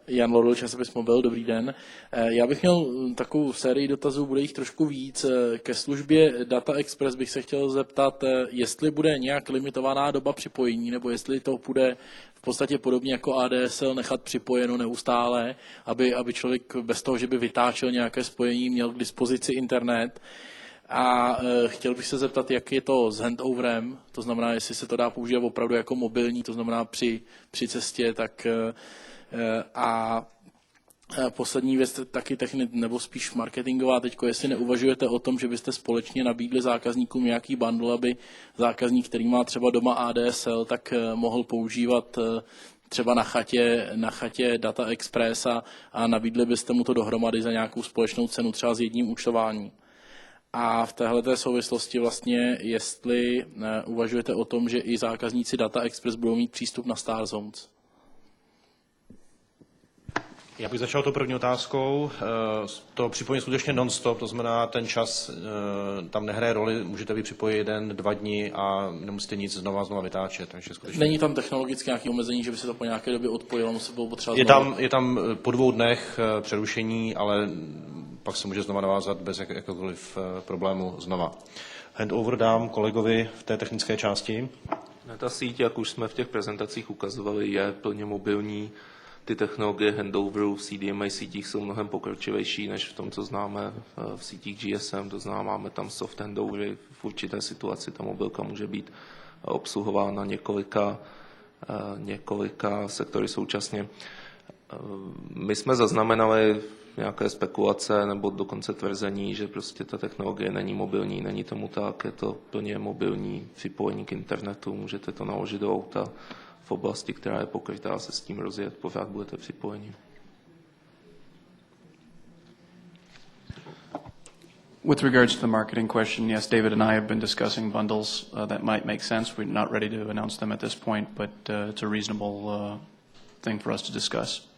Jan Lodl, časopis Mobil, dobrý den. Já bych měl takovou sérii dotazů, bude jich trošku víc. Ke službě Data Express bych se chtěl zeptat, jestli bude nějak limitovaná doba připojení, nebo jestli to bude v podstatě podobně jako ADSL nechat připojeno neustále, aby člověk bez toho, že by vytáčel nějaké spojení, měl k dispozici internet. A chtěl bych se zeptat, jak je to s handoverem, to znamená, jestli se to dá používat opravdu jako mobilní, to znamená při cestě, tak a poslední věc taky nebo spíš marketingová teďko, jestli neuvažujete o tom, že byste společně nabídli zákazníkům nějaký bundle, aby zákazník, který má třeba doma ADSL, tak mohl používat třeba na chatě Data Express a nabídli byste mu to dohromady za nějakou společnou cenu, třeba s jedním účtováním. A v téhleté souvislosti vlastně, jestli uvažujete o tom, že i zákazníci Data Express budou mít přístup na Starzones. Já bych začal tou první otázkou. To připojení skutečně non-stop, to znamená, ten čas tam nehraje roli, můžete být připojit 1, 2 dny a nemusíte nic znova vytáčet. Takže skutečně... Není tam technologicky nějaké omezení, že by se to po nějaké době odpojilo, musí bylo potřeba je tam po 2 dnech přerušení, ale pak se může znova navázat bez jakéhokoliv problému znova. Handover dám kolegovi v té technické části. Ta síť, jak už jsme v těch prezentacích ukazovali, je plně mobilní. Ty technologie handoveru v CDMA sítích jsou mnohem pokročivější než v tom, co známe v sítích GSM. To znamená, máme tam soft handovery. V určité situaci ta mobilka může být obsluhována několika sektory současně. My jsme zaznamenali nějaké spekulace nebo dokonce tvrzení, že prostě ta technologie není mobilní. Není tomu tak, je to plně mobilní připojení k internetu. Můžete to naložit do auta v oblasti, která je pokrytá, se s tím rozjet, pořád budete připojeni. With regards to the marketing question, yes, David and I have been discussing bundles that might make sense. We're not ready to announce them at this point, but it's a reasonable thing for us to discuss.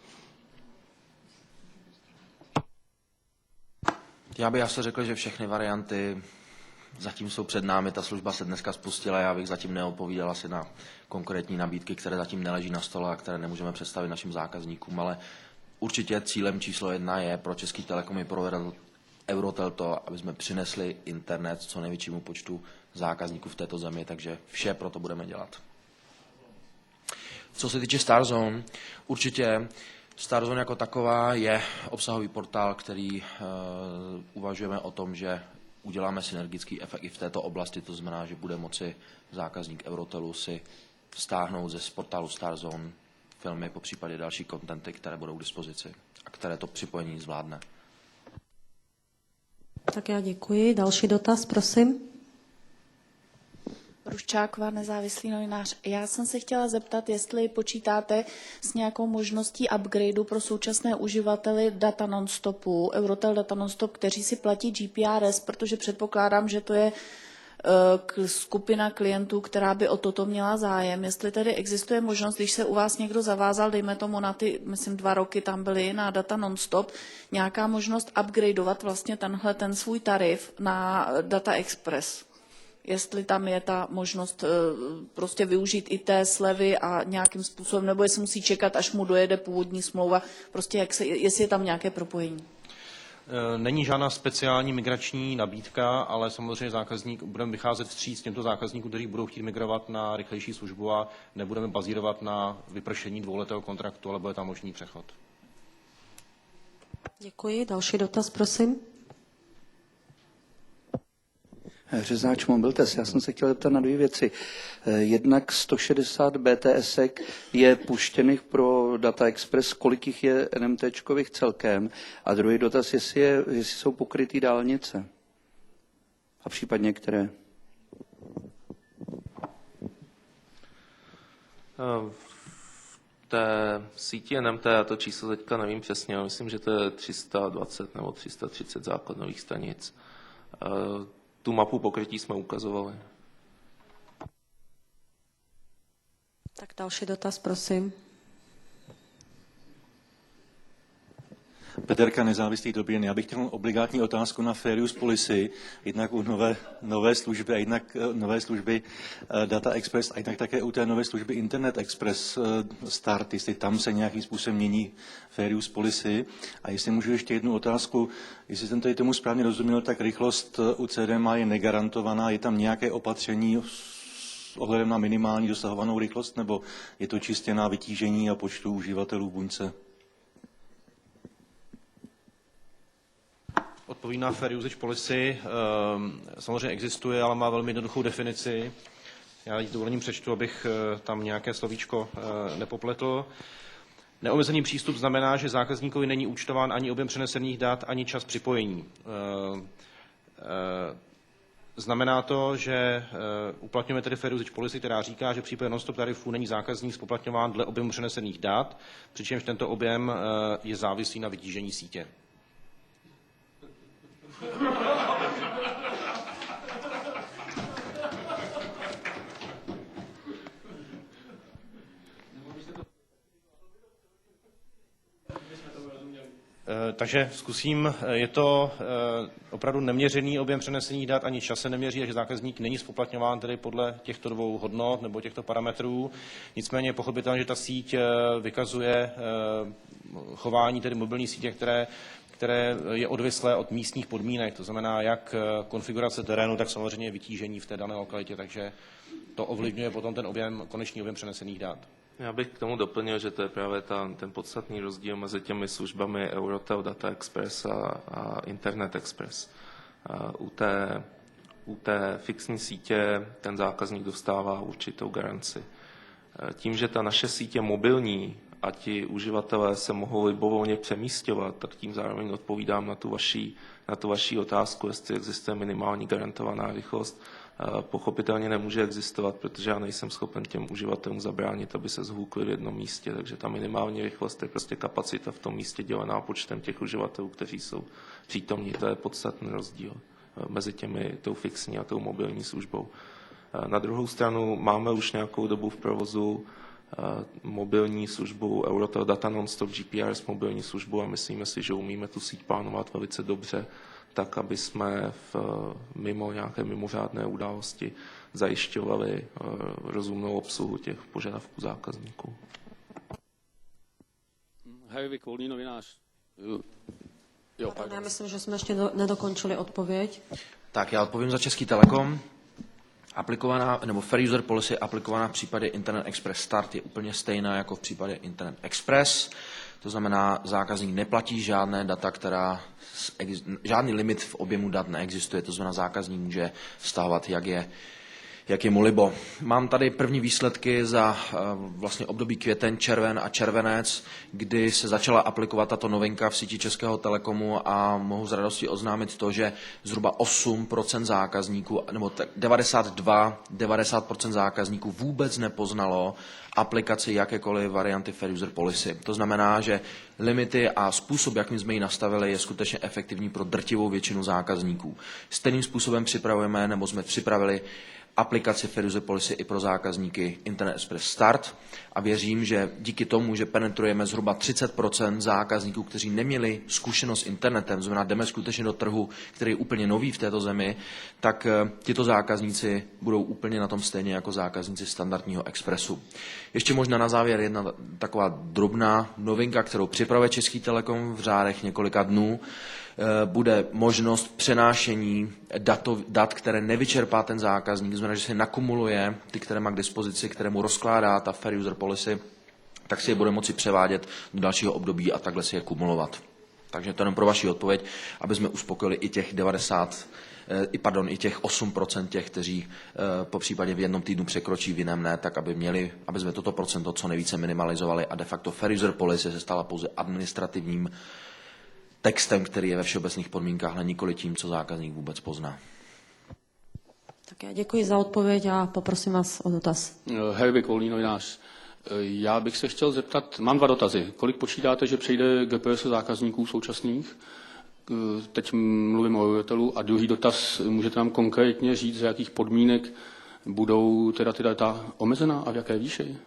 Já bych asi řekl, že všechny varianty zatím jsou před námi. Ta služba se dneska spustila, já bych zatím neopovídal asi na konkrétní nabídky, které zatím neleží na stole a které nemůžeme představit našim zákazníkům, ale určitě cílem číslo 1 je pro Český Telekom i pro Eurotel to, aby jsme přinesli internet co největšímu počtu zákazníků v této zemi, takže vše pro to budeme dělat. Co se týče Starzone, určitě Starzone jako taková je obsahový portál, který uvažujeme o tom, že uděláme synergický efekt i v této oblasti, to znamená, že bude moci zákazník Eurotelu si stáhnout ze portálu Starzone filmy, po případě další kontenty, které budou k dispozici a které to připojení zvládne. Tak já děkuji. Další dotaz, prosím. Ruščáková, nezávislý novinář. Já jsem se chtěla zeptat, jestli počítáte s nějakou možností upgradeu pro současné uživateli data non-stopu, Eurotel data non-stop, kteří si platí GPRS, protože předpokládám, že to je skupina klientů, která by o toto měla zájem. Jestli tedy existuje možnost, když se u vás někdo zavázal, dejme tomu na ty, myslím 2 roky tam byly na data non-stop, nějaká možnost upgradeovat vlastně ten svůj tarif na Data Express. Jestli tam je ta možnost prostě využít i té slevy a nějakým způsobem, nebo jestli musí čekat, až mu dojede původní smlouva, prostě jestli je tam nějaké propojení. Není žádná speciální migrační nabídka, ale samozřejmě budeme vycházet vstříc těmto zákazníkům, kteří budou chtít migrovat na rychlejší službu a nebudeme bazírovat na vypršení 2letého kontraktu, ale bude tam možný přechod. Děkuji. Další dotaz, prosím. Řezáč Mobiltes, já jsem se chtěl zeptat na 2 věci. Jednak 160 BTSek je puštěných pro Data Express, kolik jich je NMTčkových celkem? A druhý dotaz, jestli jsou pokrytý dálnice. A případně které? V té síti NMT, já to číslo teďka nevím přesně, ale myslím, že to je 320 nebo 330 základnových stanic. Tu mapu pokrytí jsme ukazovali. Tak další dotaz, prosím. Peterka, nezávislý dobrý den. Já bych chtěl obligátní otázku na Fair Use Policy, jednak u nové služby a jednak nové služby Data Express a jednak také u té nové služby Internet Express Start, jestli tam se nějakým způsobem mění Fair Use Policy. A jestli můžu ještě jednu otázku, jestli jsem tady tomu správně rozuměl, tak rychlost u CDMA je negarantovaná, je tam nějaké opatření s ohledem na minimální dosahovanou rychlost, nebo je to čistě na vytížení a počtu uživatelů v buňce? Odpovím na Fair Usage Policy. Samozřejmě existuje, ale má velmi jednoduchou definici. Já ji dovolením přečtu, abych tam nějaké slovíčko nepopletl. Neomezený přístup znamená, že zákazníkovi není účtován ani objem přenesených dat, ani čas připojení. Znamená to, že uplatňujeme tedy Fair Usage Policy, která říká, že v případě non-stop tarifů není zákazník spoplatňován dle objemu přenesených dat, přičemž tento objem je závislý na vytížení sítě. Takže zkusím, je to opravdu neměřený objem přenesených dat, ani čas se neměří, takže zákazník není spoplatňován tedy podle těchto dvou hodnot nebo těchto parametrů. Nicméně je pochopitelné, že ta síť vykazuje chování tedy mobilní sítě, které je odvislé od místních podmínek, to znamená jak konfigurace terénu, tak samozřejmě vytížení v té dané lokalitě, takže to ovlivňuje potom ten konečný objem přenesených dat. Já bych k tomu doplnil, že to je právě ten podstatný rozdíl mezi těmi službami Eurotel Data Express a Internet Express. U té fixní sítě ten zákazník dostává určitou garanci. Tím, že ta naše sítě mobilní a ti uživatelé se mohou libovolně přemísťovat, tak tím zároveň odpovídám na tu vaši otázku, jestli existuje minimální garantovaná rychlost. Pochopitelně nemůže existovat, protože já nejsem schopen těm uživatelům zabránit, aby se zhlukli v jednom místě, takže ta minimální rychlost je prostě kapacita v tom místě dělená počtem těch uživatelů, kteří jsou přítomní. To je podstatný rozdíl mezi tou fixní a tou mobilní službou. Na druhou stranu máme už nějakou dobu v provozu mobilní službu Eurotel Data Nonstop GPRS mobilní službu a myslíme si, že umíme tu síť plánovat velice dobře, tak, aby jsme mimo nějaké mimořádné události zajišťovali rozumnou obsluhu těch požadavků zákazníků. Hervik, Volný novinář. Já myslím, že jsme ještě nedokončili odpověď. Tak já odpovím za Český Telekom. Fair User Policy aplikovaná v případě Internet Express Start je úplně stejná jako v případě Internet Express. To znamená, zákazník neplatí žádné data, žádný limit v objemu dat neexistuje. To znamená, zákazník může stahovat, jak je mu libo. Mám tady první výsledky za vlastně období květen, červen a červenec, kdy se začala aplikovat tato novinka v síti Českého Telekomu a mohu s radostí oznámit to, že zhruba 8% zákazníků, nebo 90% zákazníků vůbec nepoznalo aplikaci jakékoliv varianty Fair User Policy. To znamená, že limity a způsob, jakým jsme ji nastavili, je skutečně efektivní pro drtivou většinu zákazníků. Stejným způsobem připravujeme, nebo jsme připravili aplikaci Fair User Policy i pro zákazníky Internet Express Start a věřím, že díky tomu, že penetrujeme zhruba 30% zákazníků, kteří neměli zkušenost s internetem, znamená jdeme skutečně do trhu, který je úplně nový v této zemi, tak tito zákazníci budou úplně na tom stejně jako zákazníci standardního Expressu. Ještě možná na závěr jedna taková drobná novinka, kterou připravuje Český Telekom v řádech několika dnů. Bude možnost přenášení dat, které nevyčerpá ten zákazník, znamená, že se nakumuluje ty, které má k dispozici, které mu rozkládá ta Fair User Policy, tak si je bude moci převádět do dalšího období a takhle si je kumulovat. Takže to jenom pro vaši odpověď, aby jsme uspokojili i těch i těch 8% těch, kteří po případě v jednom týdnu překročí, v jiném ne, tak aby jsme toto procento co nejvíce minimalizovali a de facto Fair User Policy se stala pouze administrativním textem, který je ve všeobecných podmínkách, ale nikoli tím, co zákazník vůbec pozná. Tak já děkuji za odpověď a poprosím vás o dotaz. Hervik, Volný novinář. Já bych se chtěl zeptat, mám 2 dotazy. Kolik počítáte, že přejde GPS zákazníků současných? Teď mluvím o Eurotelu. A druhý dotaz, můžete nám konkrétně říct, za jakých podmínek budou teda ty data omezená a v jaké výši?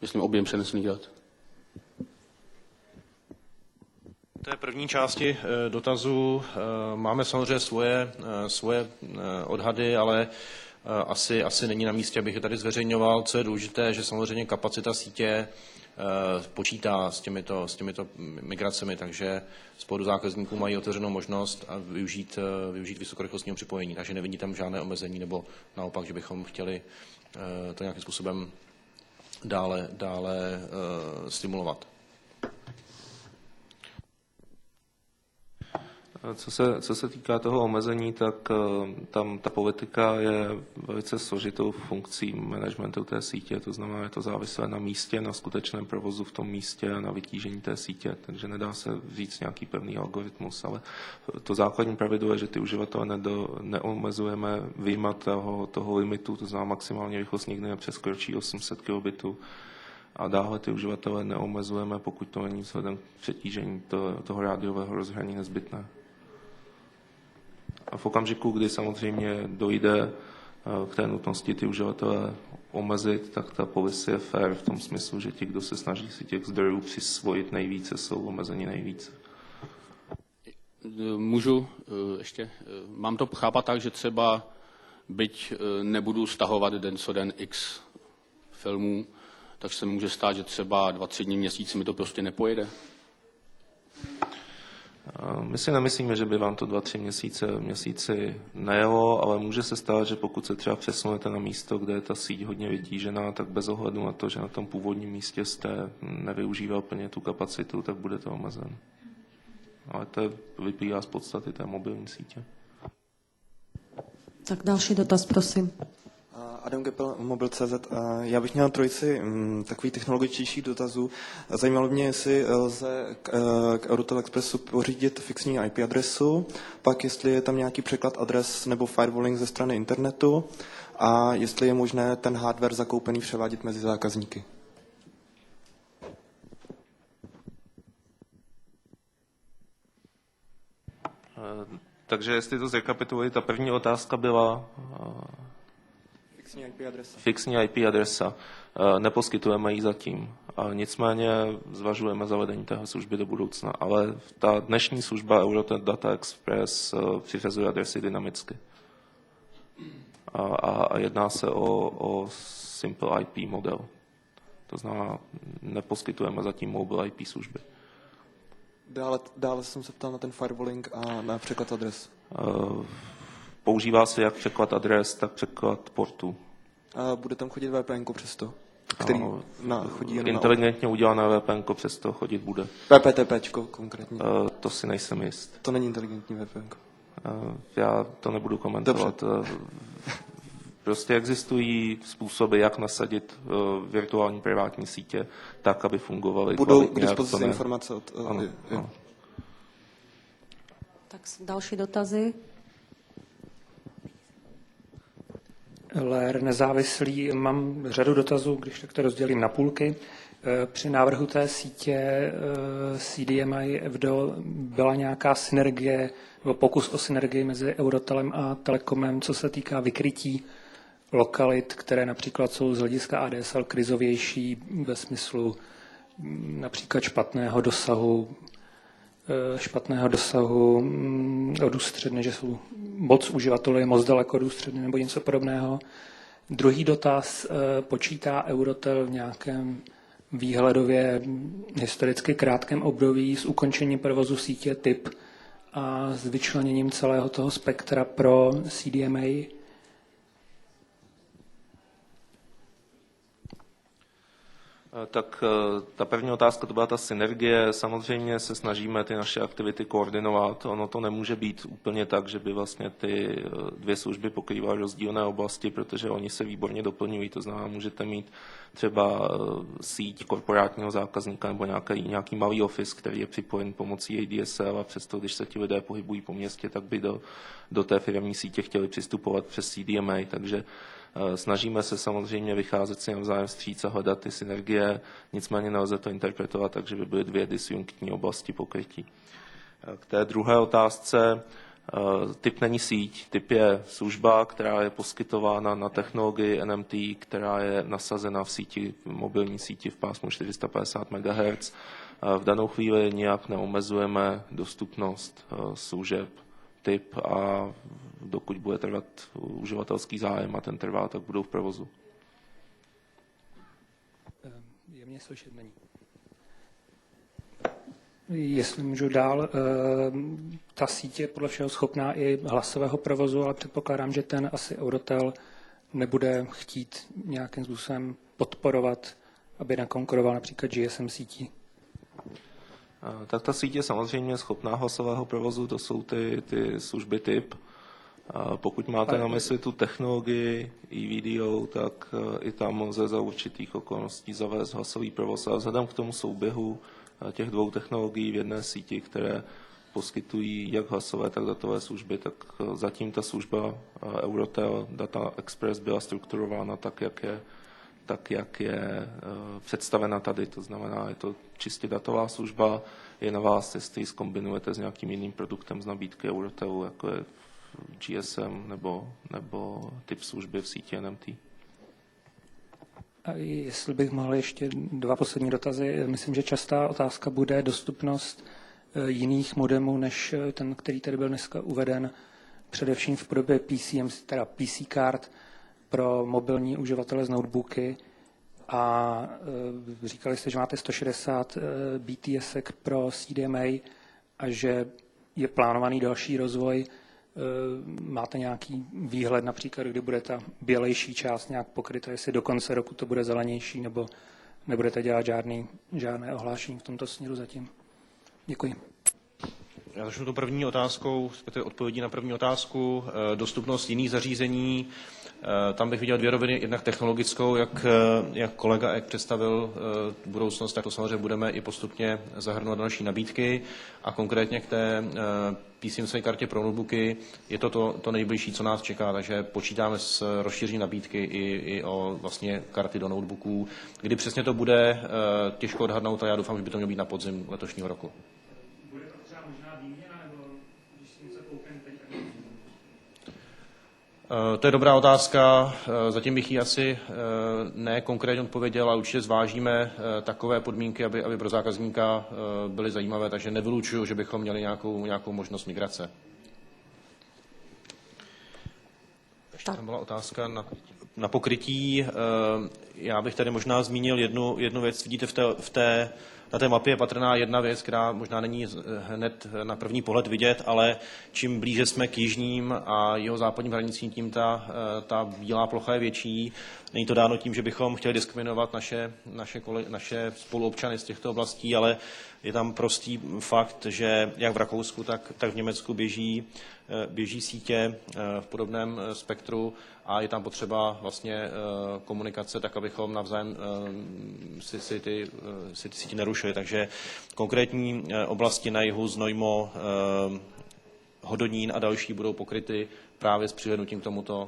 Myslím objem přenesených dat. V té první části dotazu máme samozřejmě svoje odhady, ale asi není na místě, abych je tady zveřejňoval. Co je důležité, že samozřejmě kapacita sítě počítá s těmito migracemi, takže z pohledu zákazníků mají otevřenou možnost a využít vysokorychlostního připojení, takže nevidí tam žádné omezení, nebo naopak, že bychom chtěli to nějakým způsobem dále stimulovat. Co se týká toho omezení, tak tam ta politika je velice složitou funkcí managementu té sítě, to znamená, je to závislé na místě, na skutečném provozu v tom místě a na vytížení té sítě, takže nedá se říct nějaký pevný algoritmus, ale to základní pravidlo je, že ty uživatele neomezujeme vyjma toho limitu, to znamená maximální rychlost nikdy nepřeskročí 800 kilobitů. A dále ty uživatele neomezujeme, pokud to není vzhledem k přetížení toho rádiového rozhraní nezbytné. A v okamžiku, kdy samozřejmě dojde k té nutnosti ty uživatele omezit, tak ta policy je fair v tom smyslu, že ti, kdo se snaží si těch zdrojů přisvojit nejvíce, jsou omezeni nejvíce. můžu ještě, mám to chápat tak, že třeba byť nebudu stahovat den co den x filmů, tak se může stát, že třeba 2-3 dny, měsíc mi to prostě nepojede? My si nemyslíme, že by vám to 2-3 měsíci nejelo, ale může se stát, že pokud se třeba přesunete na místo, kde je ta síť hodně vytížená, tak bez ohledu na to, že na tom původním místě jste nevyužíval plně tu kapacitu, tak budete omezen. Ale to vyplývá z podstaty té mobilní sítě. Tak další dotaz, prosím. Adam Gepel, Mobil.cz. Já bych měl trojici takových technologičtějších dotazů. Zajímalo mě, jestli lze k Eurotel Expressu pořídit fixní IP adresu, pak jestli je tam nějaký překlad adres nebo firewalling ze strany internetu a jestli je možné ten hardware zakoupený převádět mezi zákazníky. Takže jestli to zrekapituluji, ta první otázka byla... Fixní IP adresa. Neposkytujeme ji zatím. Nicméně zvažujeme zavedení téhle služby do budoucna. Ale ta dnešní služba Eurotel Data Express přiřazuje adresy dynamicky. A jedná se o Simple IP model. To znamená, neposkytujeme zatím mobile IP služby. Dále jsem se ptal na ten firewalling a na překlad adres. Používá se jak překlad adres, tak překlad portu. A bude tam chodit VPN přesto? Který chodí inteligentně udělané VPN přesto chodit bude. VPTP konkrétně? To si nejsem jist. To není inteligentní VPN? Já to nebudu komentovat. Prostě existují způsoby, jak nasadit virtuální privátní sítě tak, aby fungovaly. Budou k dispozici informace od... Ano. Tak další dotazy. LR nezávislý. Mám řadu dotazů, když tak to rozdělím na půlky. Při návrhu té sítě CDMA FDO byla nějaká synergie nebo pokus o synergii mezi Eurotelem a Telekomem, co se týká vykrytí lokalit, které například jsou z hlediska ADSL krizovější ve smyslu například špatného dosahu od ústředny, že jsou moc uživatelé moc daleko od ústředny nebo něco podobného. Druhý dotaz, počítá Eurotel v nějakém výhledově historicky krátkém období s ukončením provozu sítě typ a s vyčleněním celého toho spektra pro CDMA? Tak ta první otázka, to byla ta synergie. Samozřejmě se snažíme ty naše aktivity koordinovat. Ono to nemůže být úplně tak, že by vlastně ty dvě služby pokrývaly rozdílné oblasti, protože oni se výborně doplňují. To znamená, můžete mít třeba síť korporátního zákazníka nebo nějaký malý office, který je připojen pomocí ADSL a přesto, když se ti lidé pohybují po městě, tak by do té firemní sítě chtěli přistupovat přes CDMA. Takže snažíme se samozřejmě vycházet si navzájem vstříc a hledat ty synergie, nicméně nelze to interpretovat tak, že by byly dvě disjunktní oblasti pokrytí. K té druhé otázce, typ není síť, typ je služba, která je poskytována na technologii NMT, která je nasazena v mobilní síti v pásmu 450 MHz. V danou chvíli nijak neomezujeme dostupnost služeb typ a dokud bude trvat uživatelský zájem a ten trvá, tak budou v provozu. Jemně slyšet není. Jestli můžu dál, ta síť je podle všeho schopná i hlasového provozu, ale předpokládám, že ten asi Eurotel nebude chtít nějakým způsobem podporovat, aby nakonkuroval například GSM sítí. Tak ta síť je samozřejmě schopná hlasového provozu, to jsou ty služby typ. Pokud máte na mysli tu technologii e-video, tak i tam lze za určitých okolností zavést hlasový provoz. A vzhledem k tomu souběhu těch dvou technologií v jedné síti, které poskytují jak hlasové, tak datové služby, tak zatím ta služba Eurotel Data Express byla strukturována tak, jak je představena tady. To znamená, je to čistě datová služba, je na vás, jestli ji zkombinujete s nějakým jiným produktem z nabídky Eurotelu, jako je GSM nebo typ služby v síti NMT. A jestli bych mohl ještě dva poslední dotazy. Myslím, že častá otázka bude dostupnost jiných modemů, než ten, který tady byl dneska uveden, především v podobě PCM, teda PC card pro mobilní uživatele z notebooky. A říkali jste, že máte 160 BTS pro CDMA a že je plánovaný další rozvoj. Máte nějaký výhled například, kdy bude ta bělejší část nějak pokryta, jestli do konce roku to bude zelenější, nebo nebudete dělat žádné ohlášení v tomto směru zatím? Děkuji. Já začnu tou první otázkou, odpovědí na první otázku. Dostupnost jiných zařízení. Tam bych viděl dvě roviny, jednak technologickou, jak kolega Ek představil budoucnost, tak to samozřejmě budeme i postupně zahrnovat do naší nabídky. A konkrétně k té PCMC kartě pro notebooky je to nejbližší, co nás čeká, takže počítáme s rozšířením nabídky i o vlastně karty do notebooků. Kdy přesně to bude, těžko odhadnout a já doufám, že by to mělo být na podzim letošního roku. To je dobrá otázka. Zatím bych ji asi ne konkrétně odpověděl, ale určitě zvážíme takové podmínky, aby pro zákazníka byly zajímavé, takže nevylučuju, že bychom měli nějakou možnost migrace. Ještě tam byla otázka na pokrytí. Já bych tady možná zmínil jednu věc. Vidíte, na té mapě je patrná jedna věc, která možná není hned na první pohled vidět, ale čím blíže jsme k jižním a jeho západním hranicím, tím ta bílá plocha je větší. Není to dáno tím, že bychom chtěli diskriminovat naše spoluobčany z těchto oblastí, ale je tam prostý fakt, že jak v Rakousku, tak v Německu běží sítě v podobném spektru a je tam potřeba vlastně komunikace tak, abychom navzájem si ty sítě nerušili. Takže konkrétní oblasti na jihu, Znojmo, Hodonín a další budou pokryty právě s přihlédnutím k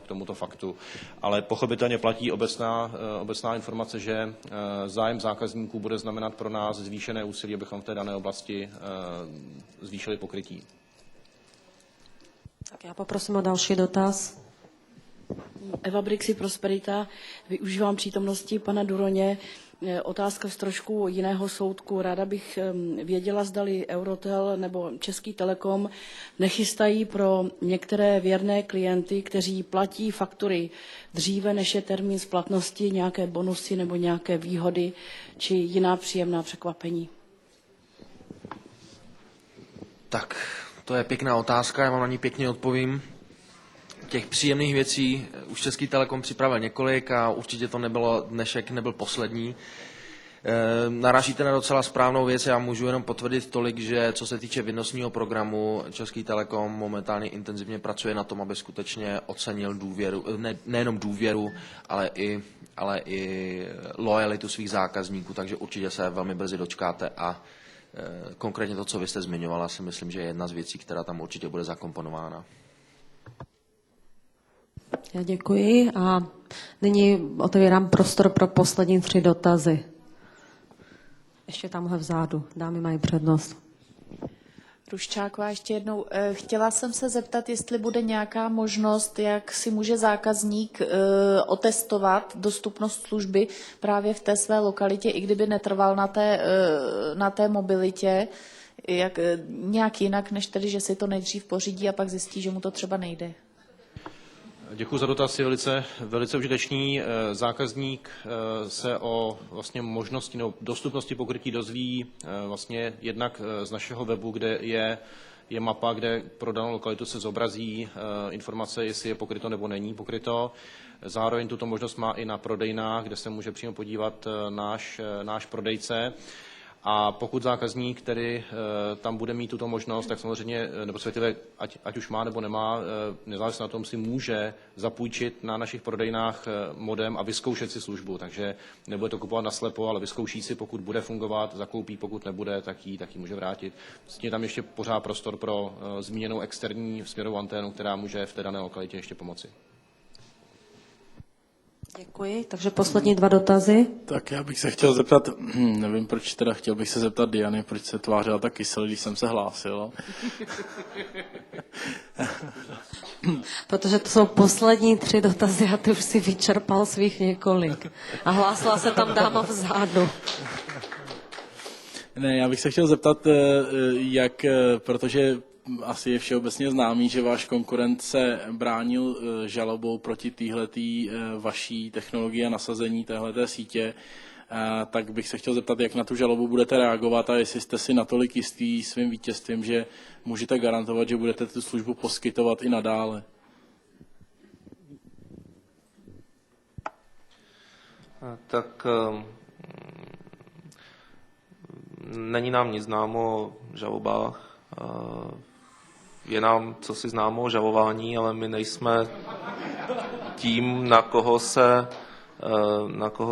tomuto faktu. Ale pochopitelně platí obecná informace, že zájem zákazníků bude znamenat pro nás zvýšené úsilí, abychom v té dané oblasti zvýšili pokrytí. Tak já poprosím o další dotaz. Eva Brixi Prosperita, využívám přítomnosti pana Duroně. Otázka z trošku jiného soudku. Ráda bych věděla, zdali Eurotel nebo Český Telekom nechystají pro některé věrné klienty, kteří platí faktury dříve, než je termín splatnosti, nějaké bonusy nebo nějaké výhody či jiná příjemná překvapení. Tak, To je pěkná otázka, já vám na ní pěkně odpovím. Těch příjemných věcí už Český Telekom připravil několik a určitě to dnešek nebyl poslední. Narážíte na docela správnou věc, já můžu jenom potvrdit tolik, že co se týče výnosního programu, Český Telekom momentálně intenzivně pracuje na tom, aby skutečně ocenil důvěru, nejenom důvěru, ale i lojalitu svých zákazníků, takže určitě se velmi brzy dočkáte a konkrétně to, co vy jste zmiňovala, si myslím, že je jedna z věcí, která tam určitě bude zakomponována. Já děkuji a nyní otevírám prostor pro poslední 3 dotazy. Ještě tamhle vzadu, dámy mají přednost. Ruščáková ještě jednou. Chtěla jsem se zeptat, jestli bude nějaká možnost, jak si může zákazník otestovat dostupnost služby právě v té své lokalitě, i kdyby netrval na té mobilitě, nějak jinak, než tedy, že si to nejdřív pořídí a pak zjistí, že mu to třeba nejde. Děkuji za dotaz, je velice užitečný. Zákazník se o vlastně možnosti nebo dostupnosti pokrytí dozví vlastně jednak z našeho webu, kde je mapa, kde pro danou lokalitu se zobrazí informace, jestli je pokryto nebo není pokryto. Zároveň tuto možnost má i na prodejnách, kde se může přímo podívat náš prodejce. A pokud zákazník, který tam bude mít tuto možnost, tak samozřejmě, nebo respektive ať už má nebo nemá, nezávisle na tom si může zapůjčit na našich prodejnách modem a vyzkoušet si službu. Takže nebude to kupovat naslepo, ale vyzkouší si, pokud bude fungovat, zakoupí, pokud nebude, tak ji může vrátit. Je tam ještě pořád prostor pro zmíněnou externí směrovou anténu, která může v té dané lokalitě ještě pomoci. Děkuji, takže poslední 2 dotazy. Tak já bych se chtěl zeptat, nevím proč teda, chtěl bych se zeptat Diany, proč se tvářila tak kyselý, když jsem se hlásil. Protože to jsou poslední 3 dotazy a ty už si vyčerpal svých několik. A hlásila se tam dáma vzadu. Ne, já bych se chtěl zeptat, protože asi je všeobecně známý, že váš konkurent se bránil žalobou proti téhletý vaší technologii a nasazení téhleté sítě, tak bych se chtěl zeptat, jak na tu žalobu budete reagovat a jestli jste si natolik jistý svým vítězstvím, že můžete garantovat, že budete tu službu poskytovat i nadále. Tak není nám nic známo o žalobách. Je nám cosi známo o žalování, ale my nejsme tím, na koho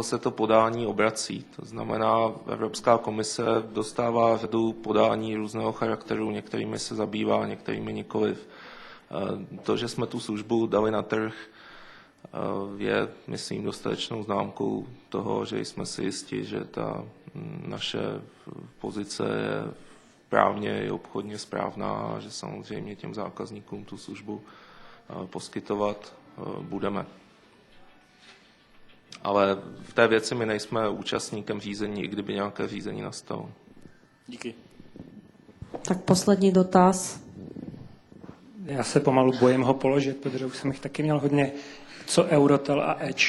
se to podání obrací. To znamená, Evropská komise dostává řadu podání různého charakteru, některými se zabývá, některými nikoliv. To, že jsme tu službu dali na trh, je, myslím, dostatečnou známkou toho, že jsme si jistí, že ta naše pozice je právně i obchodně správná a že samozřejmě těm zákazníkům tu službu poskytovat budeme. Ale v té věci my nejsme účastníkem řízení, i kdyby nějaké řízení nastalo. Díky. Tak poslední dotaz. Já se pomalu bojím ho položit, protože už jsem jich taky měl hodně. Co Eurotel a Edge?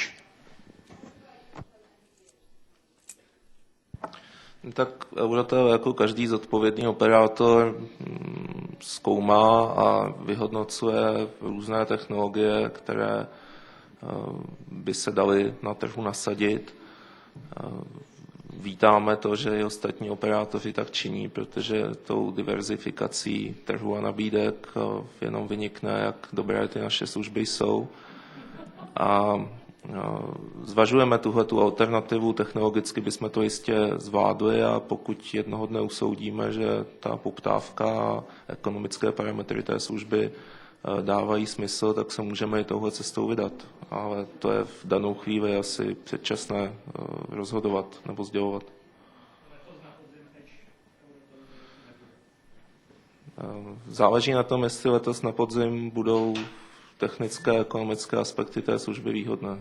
Tak Eurotel jako každý zodpovědný operátor zkoumá a vyhodnocuje různé technologie, které by se daly na trhu nasadit. Vítáme to, že i ostatní operátoři tak činí, protože tou diverzifikací trhu a nabídek jenom vynikne, jak dobré ty naše služby jsou. A zvažujeme tuhletu alternativu, technologicky bychom to jistě zvládli a pokud jednoho dne usoudíme, že ta poptávka a ekonomické parametry té služby dávají smysl, tak se můžeme i touhle cestou vydat. Ale to je v danou chvíli asi předčasné rozhodovat nebo sdělovat. Záleží na tom, jestli letos na podzim budou technické a ekonomické aspekty té služby výhodné.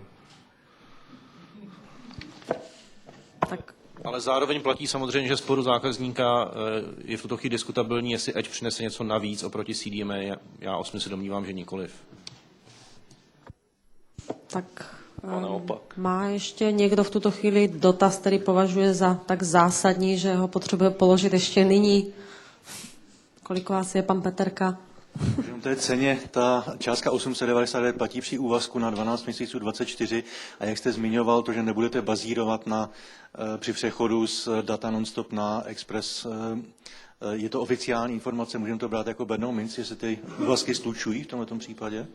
Ale zároveň platí samozřejmě, že z pohledu zákazníka je v tuto chvíli diskutabilní, jestli Edge přinese něco navíc oproti CDMA. Já osobně se domnívám, že nikoliv. Tak má ještě někdo v tuto chvíli dotaz, který považuje za tak zásadní, že ho potřebuje položit ještě nyní? Kolik vás je, pan Peterka? V té ceně ta částka 899 platí při úvazku na 12 měsíců 24 a jak jste zmiňoval, to, že nebudete bazírovat při přechodu z data nonstop na Express, je to oficiální informace, můžeme to brát jako bernou minci, jestli ty úvazky slučují v tomto případě?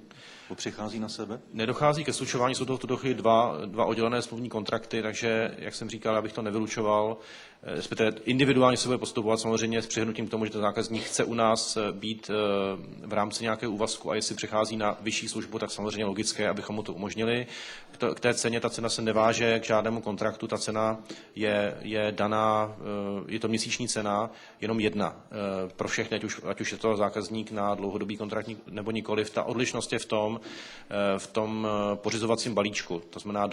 Nebo přechází na sebe? Nedochází ke slučování, jsou to v tuto chvíli dva oddělené smluvní kontrakty, takže, jak jsem říkal, abych to nevylučoval, respektive individuálně se bude postupovat samozřejmě s přihnutím k tomu, že ten zákazník chce u nás být v rámci nějakého úvazku a jestli přechází na vyšší službu, tak samozřejmě logické, abychom mu to umožnili. K té ceně, ta cena se neváže k žádnému kontraktu, ta cena je daná, je to měsíční cena, jenom jedna pro všechny, ať už je to zákazník na dlouhodobý kontrakt nebo nikoliv. Ta odlišnost je v tom pořizovacím balíčku. To znamená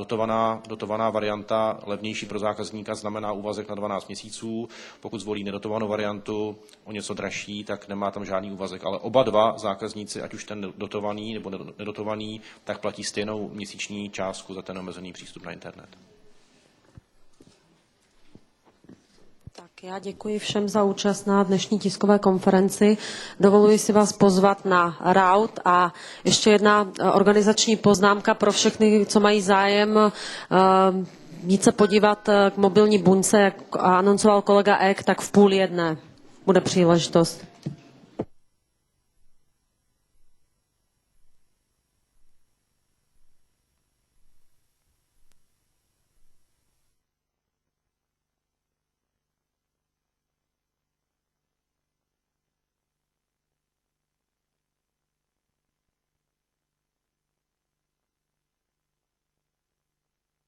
dotovaná varianta, levnější pro zákazníka, znamená úvazek na 12 měsíců. Pokud zvolí nedotovanou variantu, o něco dražší, tak nemá tam žádný úvazek. Ale oba dva zákazníci, ať už ten dotovaný nebo nedotovaný, tak platí stejnou měsíční částku za ten omezený přístup na internet. Tak já děkuji všem za účast na dnešní tiskové konferenci. Dovoluji si vás pozvat na RAUT a ještě jedna organizační poznámka pro všechny, co mají zájem jít se podívat k mobilní bunce, jak anoncoval kolega Ek, tak v 12:30 bude příležitost.